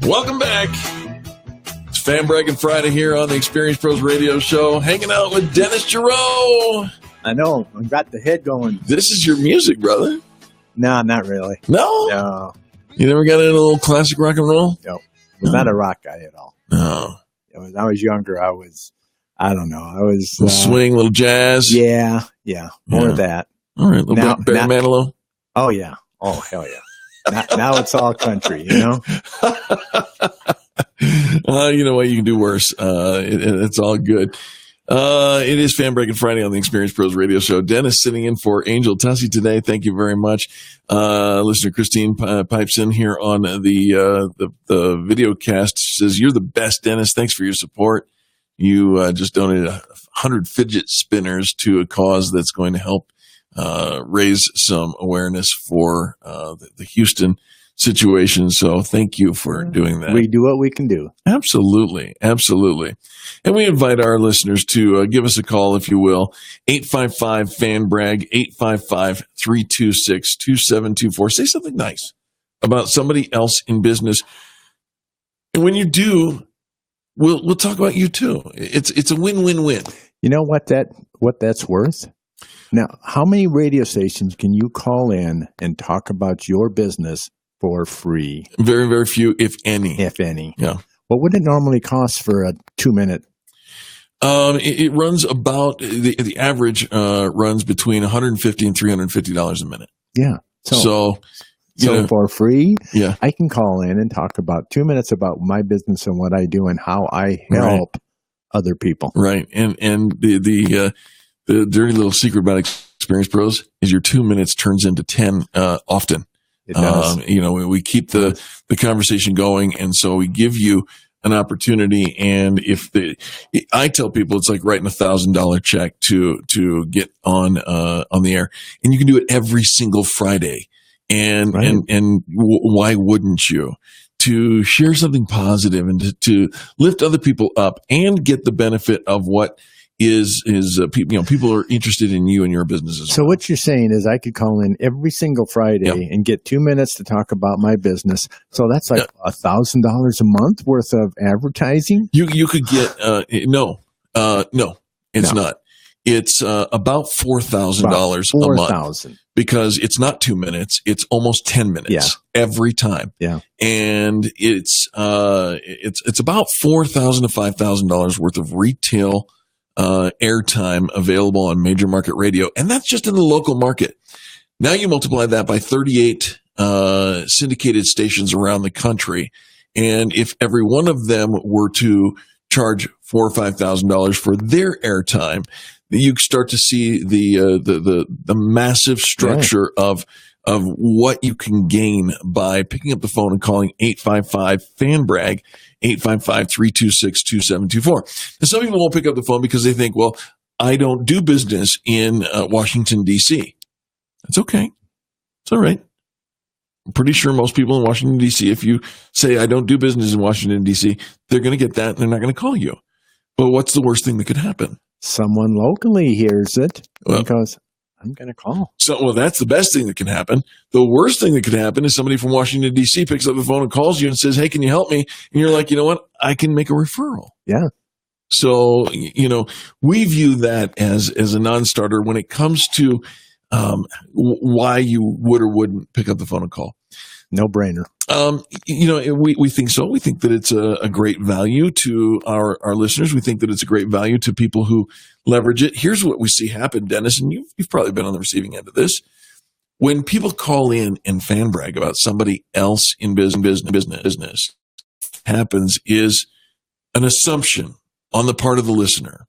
Welcome back. It's Fan Braggin Friday here on the Experience Pros Radio Show, hanging out with Dennis Giroux.
I know. I got the head going.
This is your music, brother.
No, not really.
No?
No.
You never got into a little classic rock and roll?
No. I was not a rock guy at all.
No.
When I was younger, I don't know. I was...
Little swing, little jazz?
Yeah. More of that.
All right, a little bit Barry Manilow?
Oh, yeah. Oh, hell yeah. now it's all country, you know?
You know what? You can do worse. It's all good. It is Fan Braggin Friday on the Experience Pros Radio Show. Dennis sitting in for Angel Tussey today. Thank you very much. Listener Christine pipes in here on the video cast. Says, "You're the best, Dennis. Thanks for your support. You just donated 100 fidget spinners to a cause that's going to help raise some awareness for the Houston situation. So thank you for doing that.
We do what we can do.
Absolutely. And we invite our listeners to give us a call, if you will, 855-FAN-BRAG, 855-326-2724. Say something nice about somebody else in business. And when you do, we'll talk about you too. It's a win-win-win.
You know what that's worth? Now, how many radio stations can you call in and talk about your business for free?
Very, very few, if any.
If any.
Yeah.
What would it normally cost for a 2-minute?
It runs about, the average runs between $150 and $350 a minute.
Yeah. So for free,
yeah,
I can call in and talk about 2 minutes about my business and what I do and how I help other people.
Right. And the dirty little secret about Experience Pros is your 2 minutes turns into 10 often.
It does.
We keep the conversation going, and so we give you an opportunity. And I tell people it's like writing $1,000 check to get on the air, and you can do it every single Friday. And why wouldn't you? To share something positive and to lift other people up and get the benefit of what is people are interested in you and your business as well.
So what you're saying is I could call in every single Friday and get 2 minutes to talk about my business. So that's like $1,000 a month worth of advertising.
You could get no, it's not. It's about $4,000 a month because it's not 2 minutes; it's almost 10 minutes every time.
Yeah,
and it's about $4,000 to $5,000 worth of retail airtime available on major market radio. And that's just in the local market. Now you multiply that by 38 syndicated stations around the country. And if every one of them were to charge $4,000 or $5,000 for their airtime, you start to see the massive structure of what you can gain by picking up the phone and calling 855-FAN-BRAG, 855-326-2724. And some people won't pick up the phone because they think, well, I don't do business in Washington, D.C. That's okay. It's all right. I'm pretty sure most people in Washington, D.C., if you say I don't do business in Washington, D.C., they're going to get that and they're not going to call you. But what's the worst thing that could happen?
Someone locally hears it and goes, I'm going to call.
So, that's the best thing that can happen. The worst thing that could happen is somebody from Washington, D.C. picks up the phone and calls you and says, hey, can you help me? And you're like, you know what? I can make a referral.
Yeah.
So, we view that as a non-starter when it comes to why you would or wouldn't pick up the phone and call.
No brainer.
We think so. We think that it's a great value to our listeners. We think that it's a great value to people who leverage it. Here's what we see happen, Dennis, and you've probably been on the receiving end of this. When people call in and fan brag about somebody else in business, happens is an assumption on the part of the listener.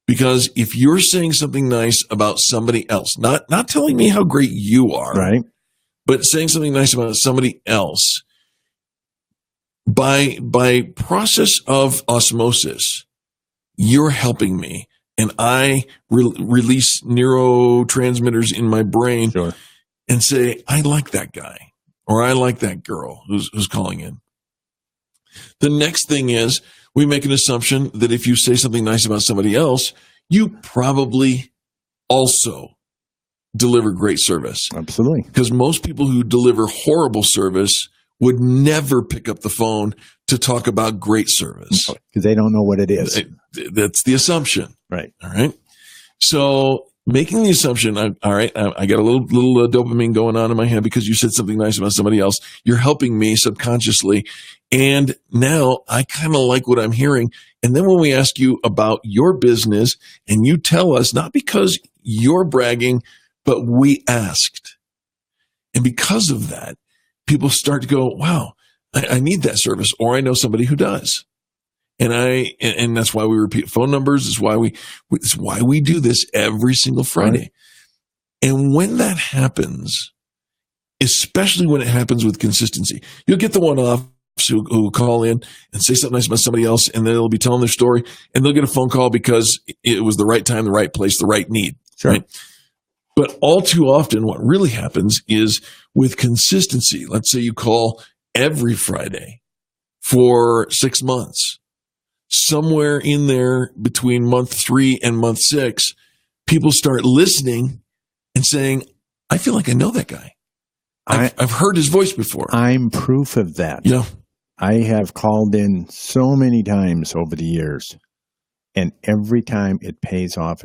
Because if you're saying something nice about somebody else, not telling me how great you are,
right,
but saying something nice about somebody else, by process of osmosis, you're helping me, and I release neurotransmitters in my brain and say, I like that guy, or I like that girl who's calling in. The next thing is we make an assumption that if you say something nice about somebody else, you probably also deliver great service.
Absolutely.
Because most people who deliver horrible service would never pick up the phone to talk about great service.
Because they don't know what it is.
That's the assumption.
Right.
All right. So making the assumption, I got a little dopamine going on in my head because you said something nice about somebody else. You're helping me subconsciously. And now I kind of like what I'm hearing. And then when we ask you about your business and you tell us, not because you're bragging, but we asked. And because of that, people start to go, wow, I need that service, or I know somebody who does. And that's why we repeat phone numbers. It's why we do this every single Friday. Right. And when that happens, especially when it happens with consistency, you'll get the one-offs who will call in and say something nice about somebody else, and then they'll be telling their story, and they'll get a phone call because it was the right time, the right place, the right need.
Sure.
Right? But all too often, what really happens is with consistency, let's say you call every Friday for 6 months. Somewhere in there between month 3 and month 6, people start listening and saying, I feel like I know that guy. I've heard his voice before. I'm
proof of that.
Yeah.
I have called in so many times over the years, and every time it pays off.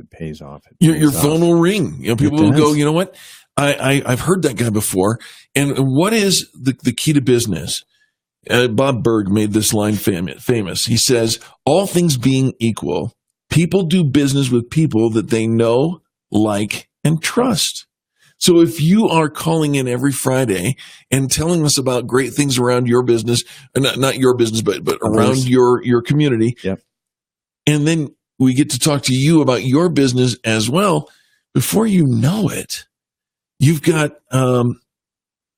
Your
phone will ring. People will go, you know what? I've heard that guy before. And what is the key to business? Bob Berg made this line famous. He says, all things being equal, people do business with people that they know, like, and trust. So if you are calling in every Friday and telling us about great things around your business, not your business, but around your community,
yep.
And then we get to talk to you about your business as well, before you know it, you've got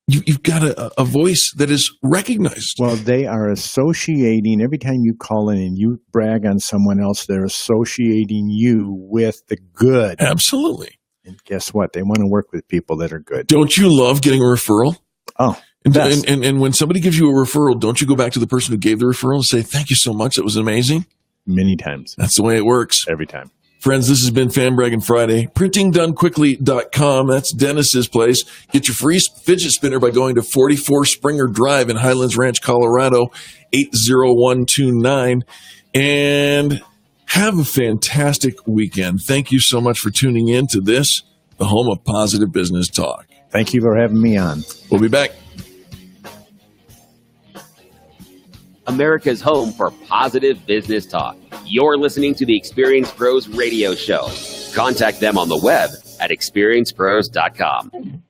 you've got a voice that is recognized.
Well, they are associating, every time you call in and you brag on someone else, they're associating you with the good.
Absolutely.
And guess what? They want to work with people that are good.
Don't you love getting a referral?
Oh,
and when somebody gives you a referral, don't you go back to the person who gave the referral and say, thank you so much. It was amazing.
Many times.
That's the way it works.
Every time.
Friends, this has been Fan Braggin' Friday. PrintingDoneQuickly.com. That's Dennis's place. Get your free fidget spinner by going to 44 Springer Drive in Highlands Ranch, Colorado, 80129. And have a fantastic weekend. Thank you so much for tuning in to this, the home of positive business talk.
Thank you for having me on.
We'll be back.
America's home for positive business talk. You're listening to the Experience Pros radio show. Contact them on the web at experiencepros.com.